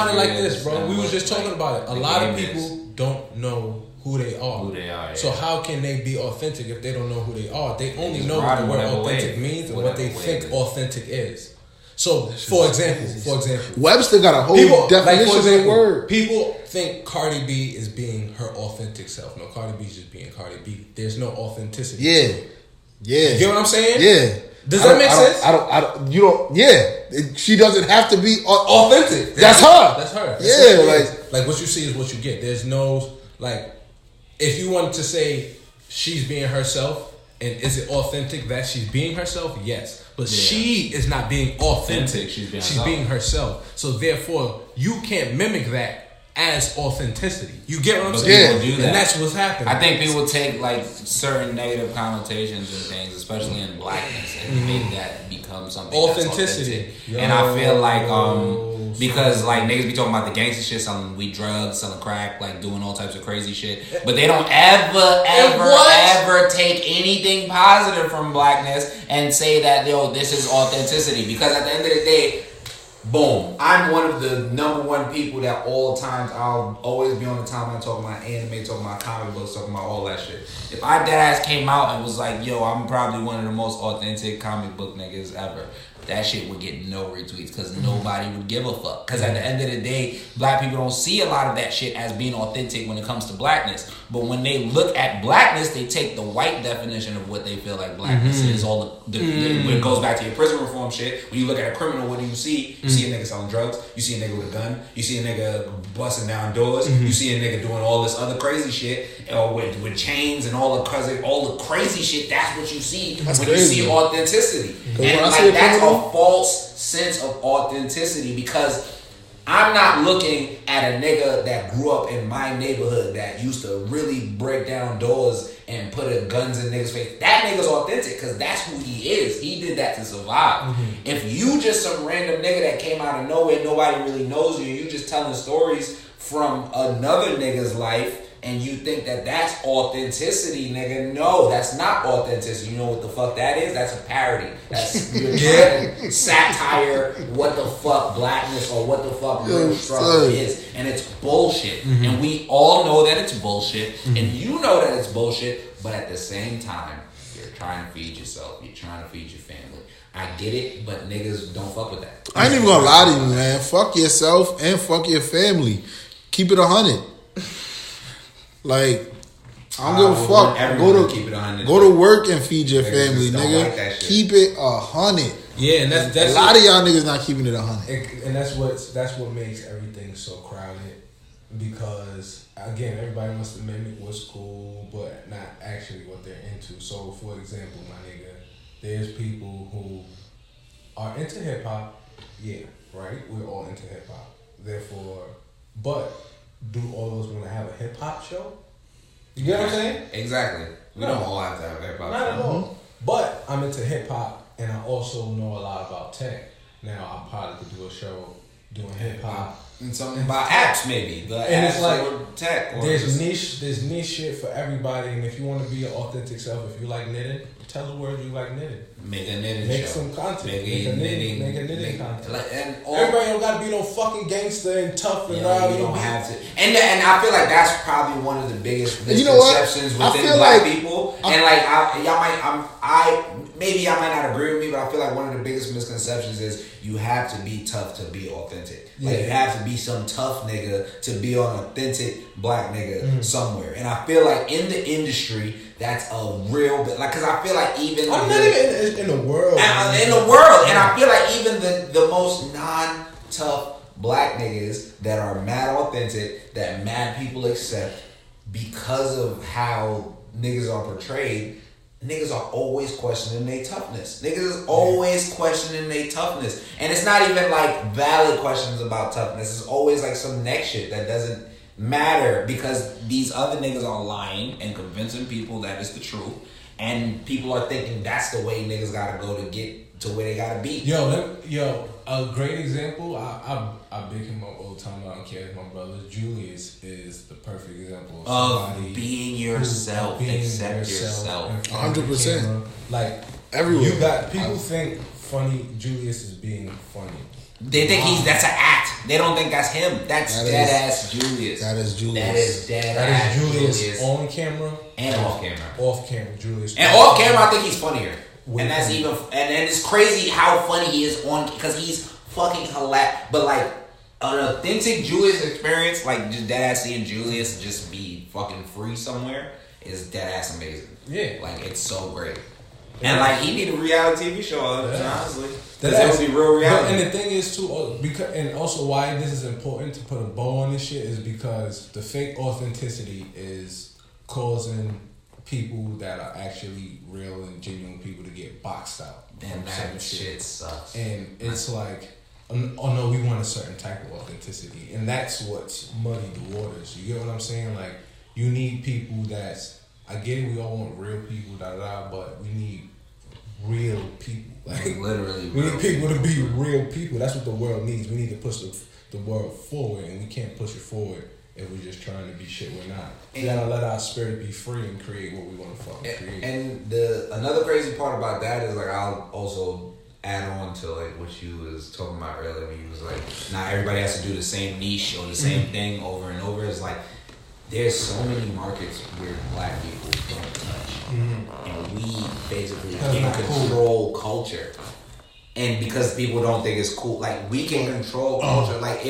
it like this, bro. We was just talking about it. A lot of people don't know who they are. So how can they be authentic if they don't know who they are? They only know what the word authentic means and what they think authentic is. So, for example, Webster got a whole definition of the word. People think Cardi B is being her authentic self. No, Cardi B is just being Cardi B. There's no authenticity. Yeah. You get what I'm saying? Yeah. Does that make sense? She doesn't have to be authentic. That's her. Yeah. Like what you see is what you get. There's no, like, if you wanted to say she's being herself, and is it authentic that she's being herself? Yes. But she is not being authentic. She's being herself. So therefore, you can't mimic that as authenticity. You get what I'm saying? People do that. And that's what's happening. I think people take like certain negative connotations and things, especially in blackness, and make that become something authenticity. And I feel like because like niggas be talking about the gangster shit, selling weed, drugs, selling crack, like doing all types of crazy shit, but they don't ever take anything positive from blackness and say that this is authenticity, because at the end of the day, boom, I'm one of the number one people that all times I'll always be on the timeline talking about anime, talking about comic books, talking about all that shit. If I deadass came out and was like, yo, I'm probably one of the most authentic comic book niggas ever, that shit would get no retweets because nobody would give a fuck. Because at the end of the day, black people don't see a lot of that shit as being authentic when it comes to blackness. But when they look at blackness, they take the white definition of what they feel like blackness is. When it goes back to your prison reform shit, when you look at a criminal, what do you see? You see a nigga selling drugs. You see a nigga with a gun. You see a nigga busting down doors. You see a nigga doing all this other crazy shit with chains and all the crazy shit. That's what you see you see authenticity. And like that's a false sense of authenticity, because I'm not looking at a nigga that grew up in my neighborhood that used to really break down doors and put guns in niggas' face. That nigga's authentic because that's who he is. He did that to survive. Mm-hmm. If you just some random nigga that came out of nowhere, nobody really knows you, and you just telling stories from another nigga's life, and you think that that's authenticity, nigga. No, that's not authenticity. You know what the fuck that is? That's a parody. That's you're trying to satire what the fuck blackness or what the fuck real struggle is. And it's bullshit. Mm-hmm. And we all know that it's bullshit. Mm-hmm. And you know that it's bullshit. But at the same time, you're trying to feed yourself. You're trying to feed your family. I get it, but niggas don't fuck with that. I ain't even gonna lie to you, man. Fuck yourself and fuck your family. Keep it 100. Like, I don't give a fuck. Go to work and feed your family, nigga. Like keep it 100. Yeah, and that's a lot of y'all niggas not keeping it 100. And that's what makes everything so crowded. Because again, everybody wants to mimic what's cool, but not actually what they're into. So, for example, my nigga, there's people who are into hip hop. Yeah, right. We're all into hip hop. Therefore, but do all of us want to have a hip hop show? You get what I'm saying? Exactly. We don't all have to have a hip hop show. Not at all. But I'm into hip hop, and I also know a lot about tech. Now I probably could do a show doing hip hop and something about apps, maybe. And it's like tech. There's niche shit for everybody, and if you want to be your authentic self, if you like knitting, tell the world you like knitting. Make a knitting Make show. some content. Make a knitting content. And everybody don't gotta be no fucking gangster and tough and rowdy. You don't have to. And I feel like that's probably one of the biggest misconceptions within black people. And like maybe I might not agree with me, but I feel like one of the biggest misconceptions is you have to be tough to be authentic. Yeah. Like you have to be some tough nigga to be an authentic black nigga somewhere. And I feel like in the industry, that's a real bit. Like, cause I feel like even I'm not even in the world. In the world, and I feel like even the most non-tough black niggas that are mad authentic, that mad people accept because of how niggas are portrayed. Niggas are always questioning their toughness. Niggas is always questioning their toughness. And it's not even like valid questions about toughness. It's always like some next shit that doesn't matter because these other niggas are lying and convincing people that it's the truth. And people are thinking that's the way niggas gotta go to get to where they gotta be. Yo, a great example, I big him up all the time. I don't care if my brother. Julius is the perfect example of being yourself, accept yourself. 100%. Like everywhere. You got people think funny. Julius is being funny. They think that's an act. They don't think that's him. That's dead ass Julius. That is Julius. That is dead ass Julius. On camera and off camera. Off camera, Julius. And off camera, I think he's funnier. And that's even, and it's crazy how funny he is on, because he's fucking hilarious. But like an authentic Julius experience, like just dead ass seeing Julius just be fucking free somewhere, is dead ass amazing. Yeah, like it's so great. Yeah. And like he need a reality TV show, honestly. That would be real reality. And the thing is too, because and also why this is important to put a bow on this shit is because the fake authenticity is causing people that are actually real and genuine people to get boxed out. And that shit sucks. And it's like, oh no, we want a certain type of authenticity, and that's what's muddy the waters. You get what I'm saying? Like, you need people that's, I get it, we all want real people, but we need real people. Like literally, we need people to be real people. That's what the world needs. We need to push the world forward, and we can't push it forward if we're just trying to be shit we're not. We gotta let our spirit be free and create what we want to fucking create. And another crazy part about that is like I'll also add on to like what you was talking about earlier when you was like, not everybody has to do the same niche or the same thing over and over. It's like there's so many markets where black people don't touch, and we basically can control culture. And because people don't think it's cool, like we can control culture. Like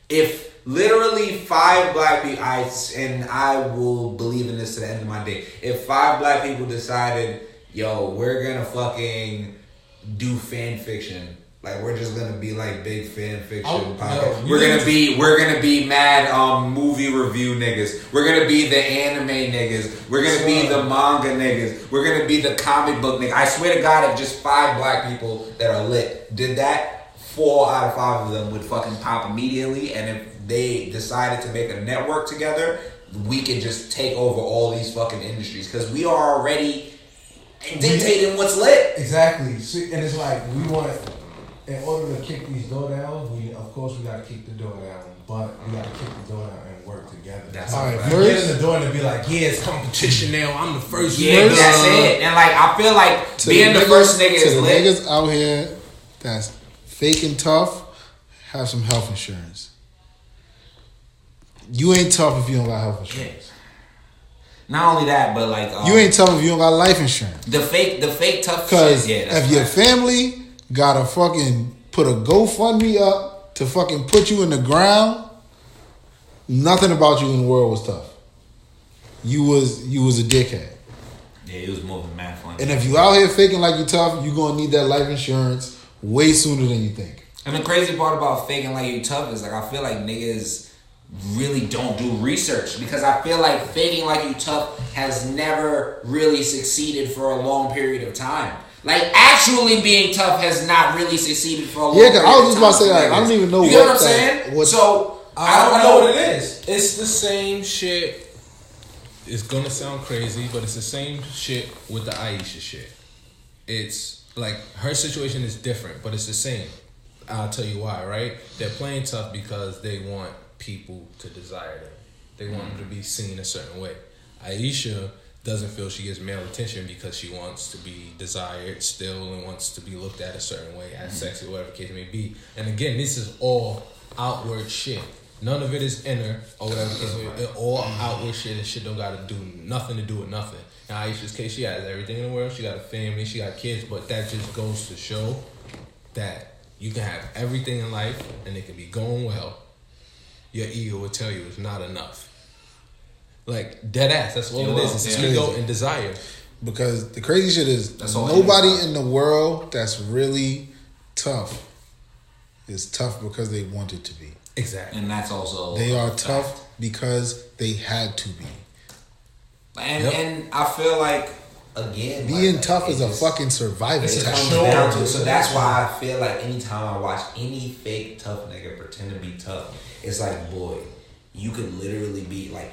if literally 5 black people, I will believe in this to the end of my day. If 5 black people decided, yo, we're gonna fucking do fan fiction, like we're just gonna be like big fan fiction podcast. We're gonna be mad movie review niggas. We're gonna be the anime niggas. We're gonna be the manga niggas. We're gonna be the comic book niggas. I swear to God, if just 5 black people that are lit did that, 4 out of 5 of them would fucking pop immediately, and if they decided to make a network together, we could just take over all these fucking industries because we are already dictating what's lit. Exactly. See, and it's like we want, in order to kick these door down, we got to kick the door down, but we got to kick the door down and work together. That's all right. Get in the door and be like, yeah, it's competition now. I'm the first. Yeah, that's it. And like I feel like being the first nigga is lit. Niggas out here that's faking tough, have some health insurance. You ain't tough if you don't got health insurance. Not only that, but like you ain't tough if you don't got life insurance. The fake tough. Because shit, if your family gotta fucking put a GoFundMe up to fucking put you in the ground, nothing about you in the world was tough. You was a dickhead. Yeah, he was moving mad funny. And if you out here faking like you tough, you gonna need that life insurance way sooner than you think. And the crazy part about faking like you tough is like I feel like niggas really don't do research because I feel like faking like you tough has never really succeeded for a long period of time. Like actually being tough has not really succeeded for a long period of time. Yeah, I was just about to say like, I don't even know you what know what I'm saying? So I don't know what it is. It's the same shit. It's gonna sound crazy, but it's the same shit with the Aisha shit. It's like her situation is different, but it's the same. I'll tell you why, right? They're playing tough because they want people to desire them. They want them to be seen a certain way. Aisha doesn't feel she gets male attention because she wants to be desired still and wants to be looked at a certain way, as sexy, whatever the case may be. And again, this is all outward shit. None of it is inner or whatever the case may be. It's all outward shit and shit don't got to do nothing to do with nothing. In Aisha's case, she has everything in the world. She got a family, she got kids, but that just goes to show that you can have everything in life and it can be going well. Your ego will tell you it's not enough. Like, dead ass. That's all it is. It's ego and desire. Because the crazy shit is nobody in the world that's really tough is tough because they wanted to be. Exactly. And that's also... They are tough because they had to be. And I feel like, again... Being tough is a fucking survival tactic. So that's why I feel like anytime I watch any fake tough nigga pretend to be tough, it's like, boy, you could literally be like...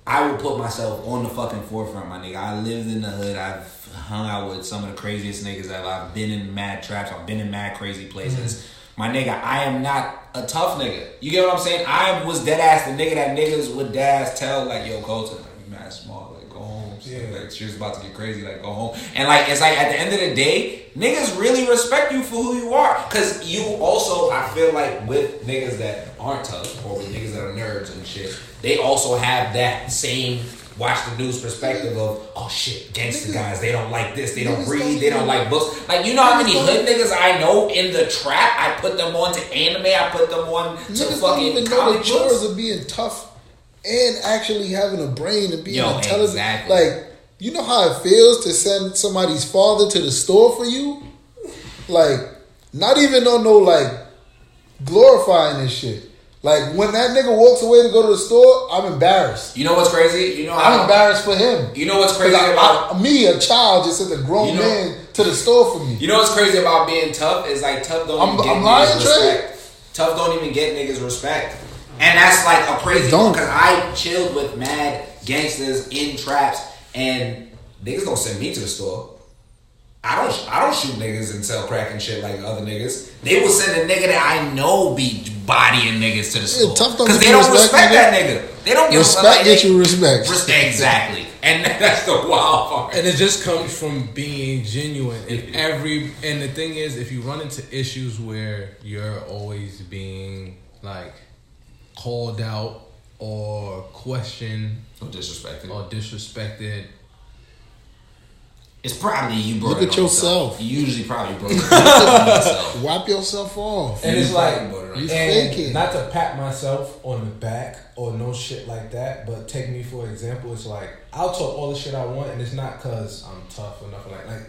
I would put myself on the fucking forefront, my nigga. I lived in the hood. I've hung out with some of the craziest niggas ever. I've been in mad traps. I've been in mad crazy places. Mm-hmm. My nigga, I am not a tough nigga. You get what I'm saying? I was dead ass the nigga that niggas would dead ass tell, like, yo, Colton, like, you mad small, like, go home. Yeah. Like, shit's about to get crazy, like, go home. And, like, it's like, at the end of the day, niggas really respect you for who you are. Because you also, I feel like, with niggas that aren't tough, or with niggas that are nerds and shit, they also have that same watch the news perspective of, oh shit, gangster guys, they don't like this, they don't read, they don't like books. Like, you know how many hood niggas I know in the trap? I put them on to anime, I put them on to fucking don't even know comic the chores books. of being tough and actually having a brain and being intelligent. Exactly. Like, you know how it feels to send somebody's father to the store for you? Like, not even on no, like, glorifying this shit. Like, when that nigga walks away to go to the store, I'm embarrassed. You know what's crazy? You know I'm embarrassed for him. You know what's crazy about... me, a child, just sent a grown man to the store for me. You know what's crazy about being tough? Is like, tough don't even get niggas respect. Tough don't even get niggas respect. And that's like a crazy one, because I chilled with mad gangsters in traps, and niggas don't send me to the store. I don't shoot niggas and sell crack and shit like other niggas. They will send a nigga that I know be bodying niggas to the store. Because they don't respect that nigga. They don't give respect. Like, get you respect. Exactly. And that's the wild part. And it just comes from being genuine. And the thing is, if you run into issues where you're always being like called out or questioned or disrespected. It's probably you broke Look at yourself. You usually probably broke it on yourself. Wipe yourself off. And it's like, you faking. Not to pat myself on the back or no shit like that, but take me for example. It's like, I'll talk all the shit I want, and it's not because I'm tough or nothing like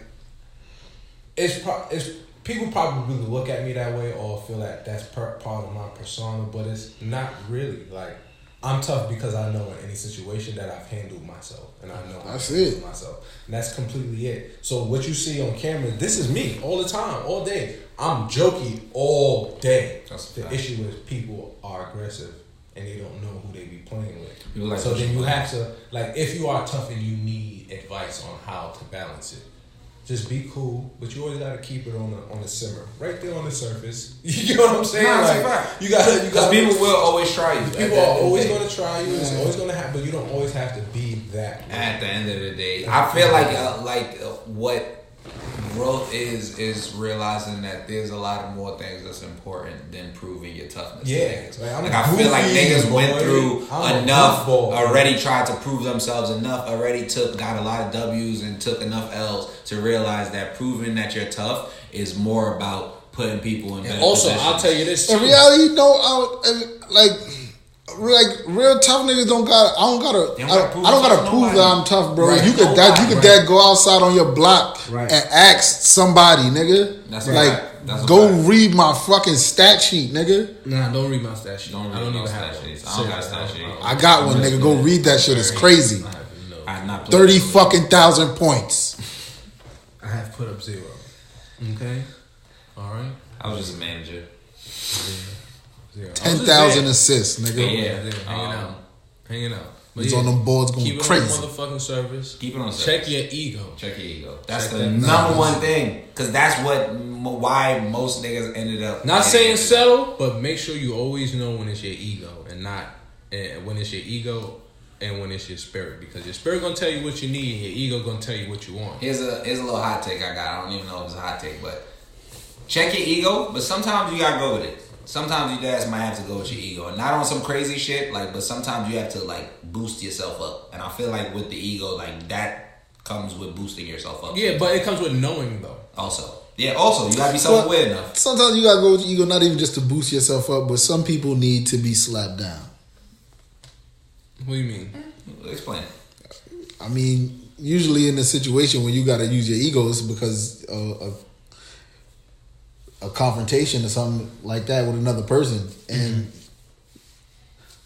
it's people probably look at me that way or feel that that's part of my persona, but it's not really. Like, I'm tough because I know in any situation that I've handled myself, and I know That's I've it. handled myself, and that's completely it. So what you see on camera, this is me all the time, all day. I'm jokey all day. The issue is people are aggressive and they don't know who they be playing with. Like so then you have to, like, if you are tough and you need advice on how to balance it, just be cool, but you always gotta keep it on the simmer, right there on the surface. You know what I'm saying? You gotta. Because people will always try you. People are always gonna try you. It's always gonna happen, but you don't always have to be that. At the end of the day, I feel like what growth is realizing that there's a lot of more things that's important than proving your toughness. Yeah, I feel like niggas went through enough already, tried to prove themselves enough, already got a lot of W's and took enough L's to realize that proving that you're tough is more about putting people in better positions. I'll tell you this too. In reality, like real tough niggas don't got. I don't gotta prove that I'm tough, bro. Right. You could go outside on your block and ask somebody, nigga. That's like go read my fucking stat sheet, nigga. Nah, don't read my stat sheet. I don't even have one. I don't got a stat sheet. I got one, nigga. Go read that shit. It's crazy. I have not 30 fucking thousand points. I have put up 0. Okay, all right. I was just a manager. 10,000 assists, nigga. Yeah, hanging out. But He's on them boards going keep crazy. Keep it on motherfucking service. Keep it on service. Check your ego. That's the number one thing. Because that's why most niggas ended up. Not saying settle, but make sure you always know when it's your ego and not when it's your ego and when it's your spirit. Because your spirit gonna tell you what you need, and your ego gonna tell you what you want. Here's a little hot take I got. I don't even know if it's a hot take, but check your ego. But sometimes you gotta go with it. Sometimes you guys might have to go with your ego, and not on some crazy shit. But sometimes you have to boost yourself up, and I feel like with the ego, that comes with boosting yourself up. Yeah, but it comes with knowing though. Also, you gotta be self-aware enough. Sometimes you gotta go with your ego, not even just to boost yourself up, but some people need to be slapped down. What do you mean? Explain. I mean, usually in a situation when you gotta use your ego, it's because a confrontation or something like that with another person, and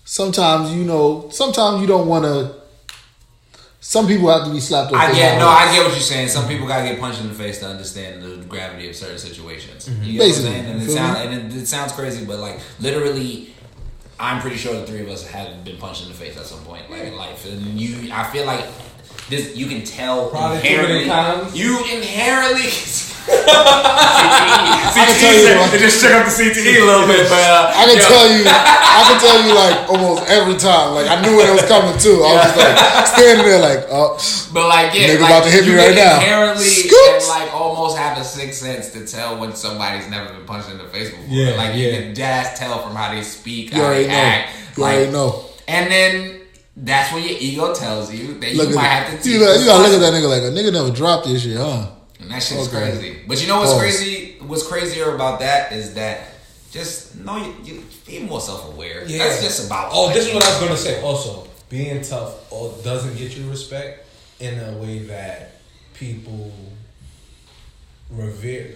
sometimes you don't want to. Some people have to be slapped. I get what you're saying. Some people gotta get punched in the face to understand the gravity of certain situations. You get what I'm saying? And it sounds crazy, but literally, I'm pretty sure the three of us have been punched in the face at some point in life, and I feel like this. You can tell inherently. You inherently. CTE, it just shook up the CTE a little bit, but I can tell you almost every time. I knew when it was coming too. I was just standing there nigga about to hit me right now. Inherently, can almost have a sixth sense to tell when somebody's never been punched in the face before. You can just tell from how they speak, how they act. You already know. And then that's when your ego tells you that you might have to. You gotta look at that nigga a nigga never dropped this shit, huh? And that shit's crazy. But you know what's crazy? What's crazier about that is that just know you be more self-aware. Yeah. That's just about. This is what I was gonna say. Also, being tough doesn't get you respect in a way that people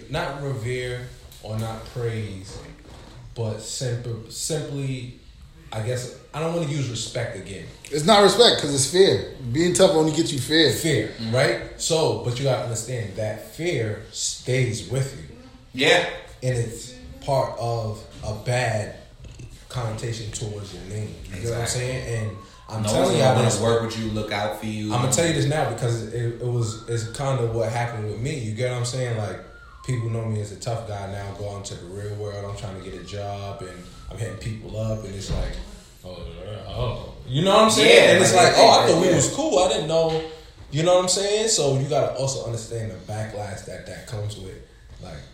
not revere or not praise, but simply. I guess I don't want to use respect again. It's not respect because it's fear. Being tough only gets you fear. Fear, right? So, but you gotta understand that fear stays with you. Yeah, and it's part of a bad connotation towards your name. You know what I'm saying? And I'm telling you, I want to work with you, look out for you. I'm gonna tell you this now because it's kind of what happened with me. You get what I'm saying? People know me as a tough guy now. Go out into the real world. I'm trying to get a job and I'm hitting people up, and it's you know what I'm saying? Yeah, and it's I thought we was cool. I didn't know, you know what I'm saying? So you gotta also understand the backlash that comes with,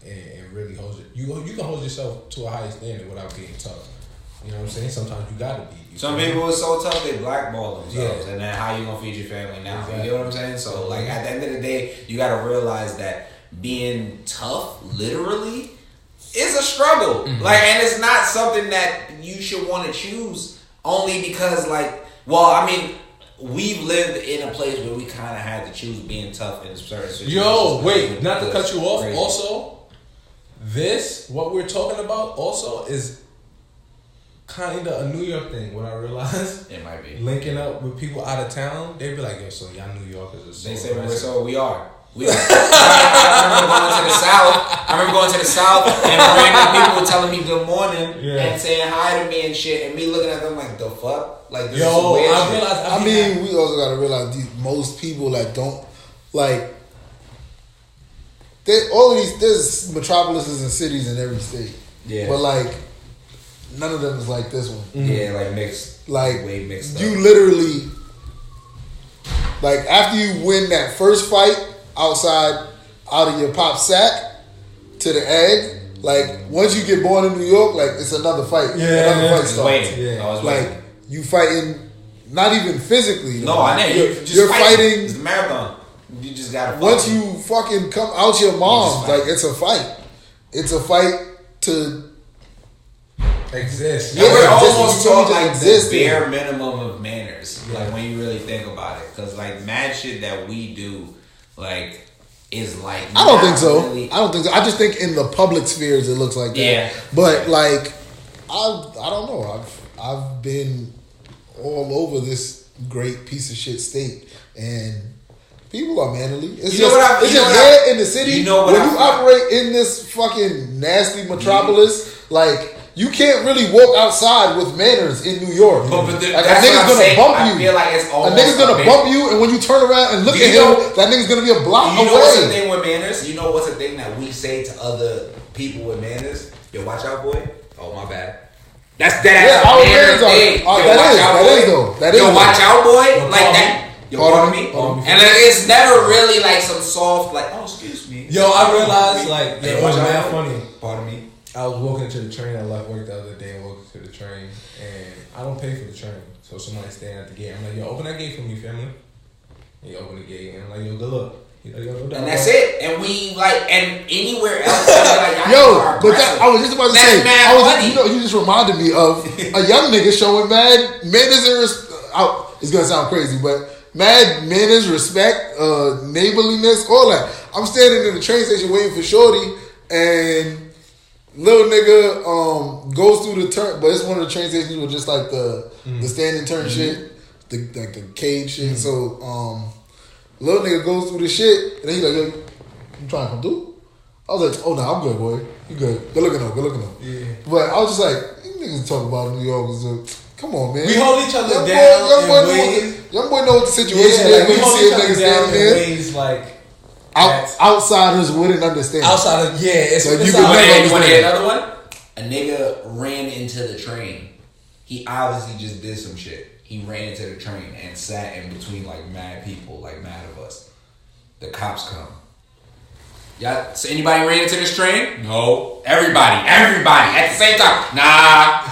and really hold it. You can hold yourself to a higher standard without being tough. You know what I'm saying? Sometimes you gotta be. Some people are so tough they blackball themselves, and then how you gonna feed your family now? Exactly. You get what I'm saying? So at the end of the day, you gotta realize that being tough, literally. It's a struggle. Mm-hmm. And it's not something that you should want to choose only because, we've lived in a place where we kind of had to choose being tough in certain situations. Yo, wait, not to cut you off. Crazy. Also, what we're talking about also is kind of a New York thing. What I realized, It might be. linking up with people out of town, they be like, yo, so y'all New Yorkers are so They say we're aggressive. so we are. We are. I remember going to the South and random people were telling me good morning and saying hi to me and shit, and me looking at them like, the fuck? Like, this is some weird I shit. realized. I mean, we also gotta realize most people that don't like. All of these, there's metropolises and cities in every state. Yeah. But like, none of them is like this one. Yeah, like mixed. Like, way mixed you up. literally, like, after you win that first fight out of your pop sack to the egg, like, once you get born in New York, like, it's another fight. Another fight starts. I was Like, waiting. you fighting, not even physically. No, I know. You're fighting. It's a marathon. You just gotta fight. Once you fucking come out your mom's, like, it's a fight. It's a fight to exist. Yeah, we're just- almost you talking just like exist, the bare minimum of manners. Yeah. Like when you really think about it, because like mad shit that we do, like is like. I don't think so. Really, I don't think so. I just think in the public spheres it looks like that. Yeah. But like, I don't know. I've been all over this great piece of shit state, and people are manly. It's You know just, what I- it's you know just what I- there in the city. you know what when I you find- operate in this fucking nasty metropolis, like. You can't really walk outside with manners in New York. But Like, that's a nigga's what I'm gonna saying. bump I you. feel like it's A almost nigga's gonna bump you, and when you turn around and look Do at you him, know- that nigga's gonna be a block You know what's the away. thing with manners? You know what's the thing that we say to other people with manners? Yo, watch out, boy. Oh, my bad. That's Yeah, that our manner manners are- thing. are- Yo, that watch is, out, that boy. is though. That is Yo, though. watch out, boy. Yo, Like pardon that. me. Yo, Pardon pardon me. me. Pardon me. And like, it's never really like some soft, like, oh, excuse me. Yo, I realized like Hey, it was watch mad out. funny. Pardon me. I was walking to the train. I left work the other day and walked to the train, and I don't pay for the train. So somebody's standing at the gate. I'm like, yo, open that gate for me, family. And he opened the gate, and I'm like, yo, good luck. He's like, yo, no doubt. And that's it. And we like, and anywhere else, like, y'all Yo, are but that, aggressive. I was just about to That's say, mad I was, funny. you know, you just reminded me of a young nigga showing mad manners and it's gonna sound crazy, but mad manners, respect, neighborliness, all that. I'm standing in the train station waiting for Shorty, and little nigga goes through the turn, but it's one of the train stations with just like the standing turn shit, like the cage shit. So little nigga goes through the shit, and then he's like, yo, you trying to come through? I was like, oh no, I'm good, boy. You good. Good looking though. Yeah. But I was just like, you niggas talk about New York. Come on, man. We hold each other young down boy, in ways. young boy know what the situation Yeah, is like, when we you hold see a each other nigga down standing in there. ways like that's Outsiders wouldn't understand. outside of it's Like, it's you could out- never Hey, you want to hear understand. another one? A nigga ran into the train. He obviously just did some shit. He ran into the train and sat in between like mad people, like mad of us. The cops come. Y'all, so anybody ran into this train? No. Everybody at the same time. Nah.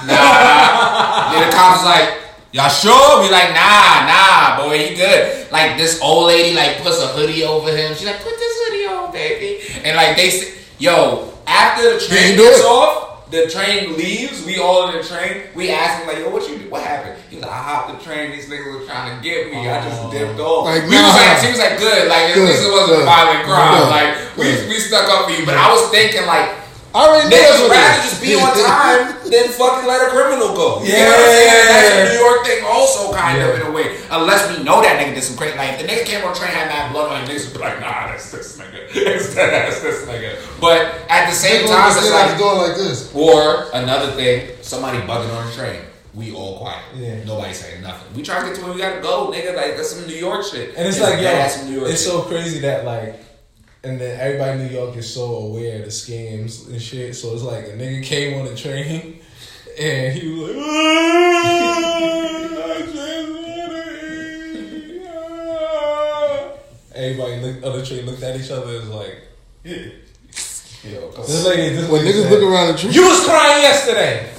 Then the cops like, y'all sure? We like, nah, boy, you good. Like this old lady like puts a hoodie over him. She's like, put this hoodie on, baby. And like they say, yo, after the train do gets it. off, the train leaves, we all in the train, we ask him like, yo, what happened? He was like, I hopped the train, these niggas were trying to get me, I just dipped off. Like, We was nah. like, she was like, good, like at Good, least it wasn't a good, violent crime. good, Like we stuck up for you. But I was thinking like, I already know that's niggas what it rather is. just be on time than fucking let a criminal go. You Yeah. know what I'm saying? That's a New York thing also kind of Yeah. in a way. Unless we know that nigga did some crazy. Like if the nigga came on the train had mad blood on him, niggas would be like, nah, that's this nigga. That's this nigga. But at the same time, it's like, going like this. or another thing, somebody bugging on the train. We all quiet. Yeah. Nobody saying nothing. We try to get to where we gotta go, nigga. Like that's some New York shit. And it's like, yo, that's some New York it's shit. so crazy that like, and then everybody in New York is so aware of the scams and shit. So it's like a nigga came on the train and he was like, I just wanna eat. Everybody on the train looked at each other and was like, yo, this lady, When niggas look around the tree. you was crying yesterday.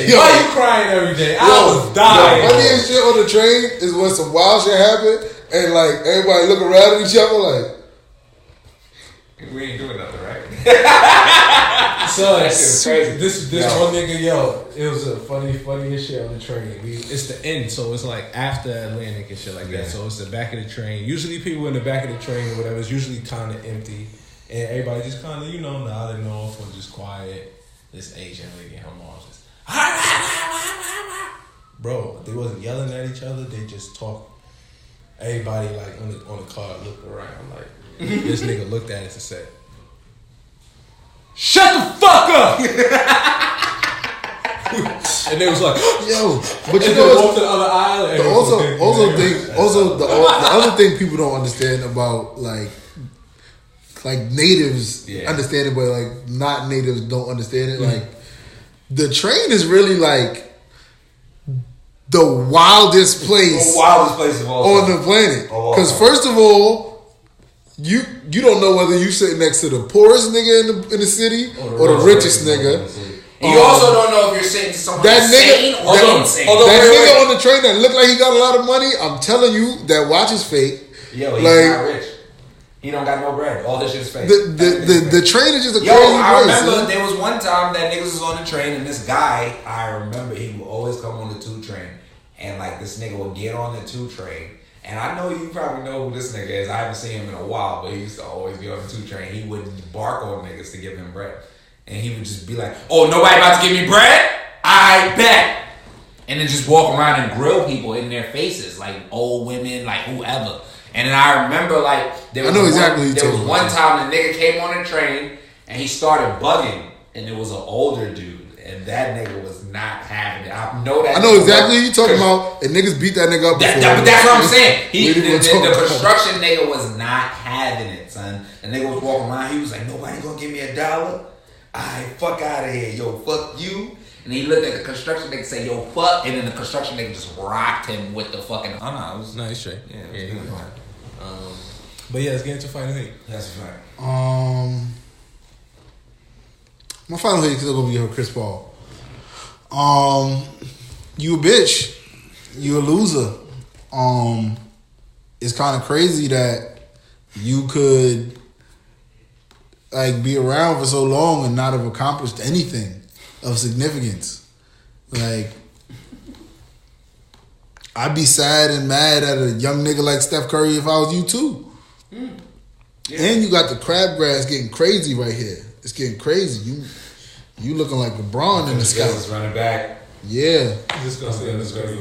Yo. Why you crying every day? I was dying. The funniest shit on the train is when some wild shit happen and like everybody look around at each other like, We ain't doing nothing, right? So That shit's crazy. This Yo. one nigga, yo, it was a funniest shit on the train. It's the end, so it's like after Atlantic and shit like Yeah. that. So it's the back of the train. Usually people in the back of the train or whatever is usually kind of empty, and everybody just kind of nodding off or just quiet. This Asian lady, her mom just, Bro, they wasn't yelling at each other. They just talking. Everybody like on the car looked around like this nigga looked at us and said, "Shut the fuck up!" And they was like, "Yo," but you know, walked to the other aisle. And the other thing people don't understand about like natives understand it, but like not natives don't understand it. Like the train is really like the wildest place of all on the planet. Because first of all, you don't know whether you sitting next to the poorest nigga in the city or the richest nigga. You also don't know if you're saying to someone insane or insane. That nigga on the train that looked like he got a lot of money, I'm telling you, that watch is fake. Yo, he's not rich. He don't got no bread. All this shit's fake. The train is just a crazy I place. remember there was one time that niggas was on the train and this guy, I remember he would always come on the 2 train. And like this nigga would get on the 2 train. And I know you probably know who this nigga is. I haven't seen him in a while, but he used to always be on the 2 train. He would bark on niggas to give him bread. And he would just be like, "Oh, nobody about to give me bread? I bet." And then just walk around and grill people in their faces, like old women, like whoever. And then I remember like there was one time the nigga came on the train and he started bugging, and it was an older dude, and that nigga was not having it. I know exactly who you talking about, and niggas beat that nigga up before. But that's what I'm saying. The construction nigga was not having it, son. The nigga was walking around, he was like, "Nobody gonna give me $1? Alright, fuck out of here, yo, fuck you." And he looked at the construction nigga and say, "Yo, fuck," and then the construction nigga just rocked him with the fucking. Oh no, it was nice straight. Yeah, it was good. But yeah, let's get into final hate. That's a fact. My final hate is still gonna be her Chris Paul. You a bitch. You a loser. It's kind of crazy that you could like be around for so long and not have accomplished anything of significance. Like, I'd be sad and mad at a young nigga like Steph Curry if I was you too. Yeah. And you got the crabgrass getting crazy right here. It's getting crazy. You looking like LeBron in the sky. Running back. Yeah.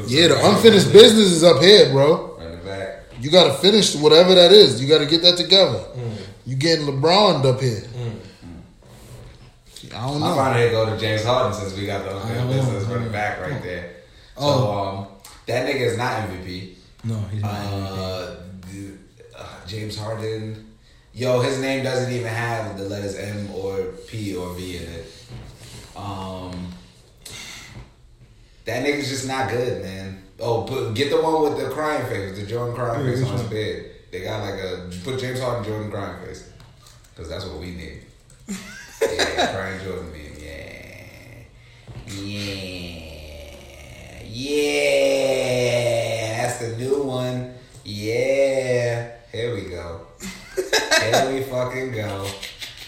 Yeah, the unfinished business is up here, bro. Running back. You got to finish whatever that is. You got to get that together. You getting LeBron up here. I don't know. I'm trying to go to James Harden since we got the unfinished business running back right there. So that nigga is not MVP. No, he's not MVP. James Harden. Yo, his name doesn't even have the letters M or P or V in it. That nigga's just not good, man. Oh, get the one with the crying face, the Jordan crying face on his bed. They got like put James Harden Jordan crying face. Because that's what we need. Yeah, crying Jordan meme. Yeah. That's the new one. Yeah. Here we go. Here we fucking go.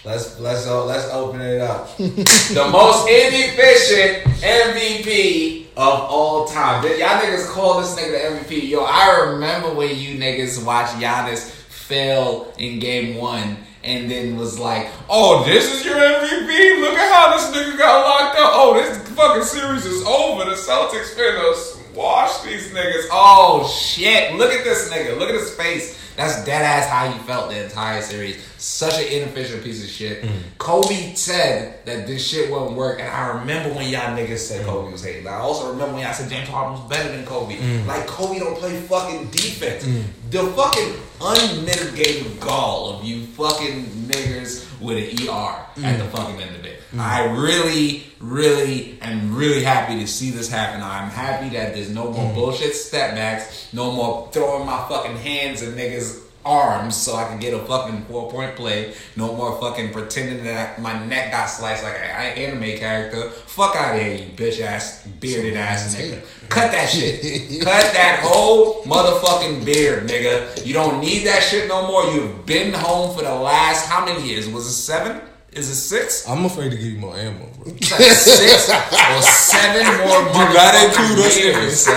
Let's open it up. The most inefficient MVP of all time. Y'all niggas call this nigga the MVP. Yo, I remember when you niggas watched Giannis fail in game 1 and then was like, "Oh, this is your MVP? Look at how this nigga got locked up. Oh, this fucking series is over. The Celtics finna wash these niggas. Oh, shit. Look at this nigga. Look at his face." That's dead ass how he felt the entire series. Such an inefficient piece of shit. Kobe said that this shit wouldn't work, and I remember when y'all niggas said Kobe was hating. I also remember when y'all said James Harden was better than Kobe. Like, Kobe don't play fucking defense. The fucking unmitigated gall of you fucking niggers with an ER at the fucking end of it. I really am really happy to see this happen. I'm happy that there's no more bullshit step backs, no more throwing my fucking hands in niggas' arms so I can get a fucking 4-point play, no more fucking pretending that my neck got sliced like an anime character. Fuck out of here, you bitch ass, bearded ass nigga. Cut that shit. Cut that whole motherfucking beard, nigga. You don't need that shit no more. You've been home for the last, how many years? Was it 7? Is it 6? I'm afraid to give you more ammo, bro. 6 or 7 more include us years.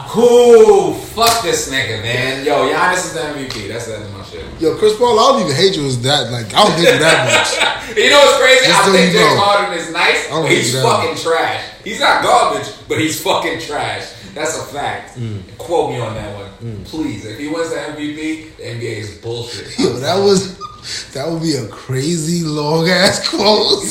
Cool. Fuck this nigga, man. Yo, Giannis is the MVP. That's the end of my shit. Yo, Chris Paul, I don't even hate you as that. Like, I don't hate you that much. You know what's crazy? Just I so think you James know. Harden is nice, but he's fucking trash. He's not garbage, but he's fucking trash. That's a fact. Quote me on that one. Please. If he wins the MVP, the NBA is bullshit. Yo, that would be a crazy long ass quote.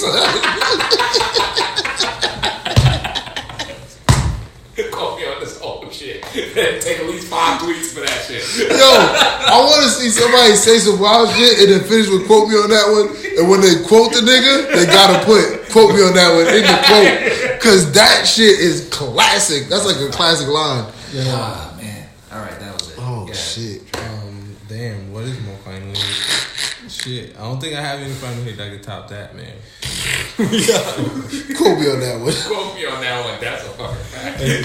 Quote me on this whole shit. Take at least 5 tweets for that shit. Yo, I want to see somebody say some wild shit and then finish with quote me on that one. And when they quote the nigga, they gotta put quote me on that one in the quote. Cause that shit is classic. That's like a classic line. Yeah. Ah, man. Alright, that was it. Oh, yeah. shit. Damn, what is more final hit? Shit, I don't think I have any final hit that can top that, man. Quote me on that one. Quote me on that one. That's a fucking fact. Hey.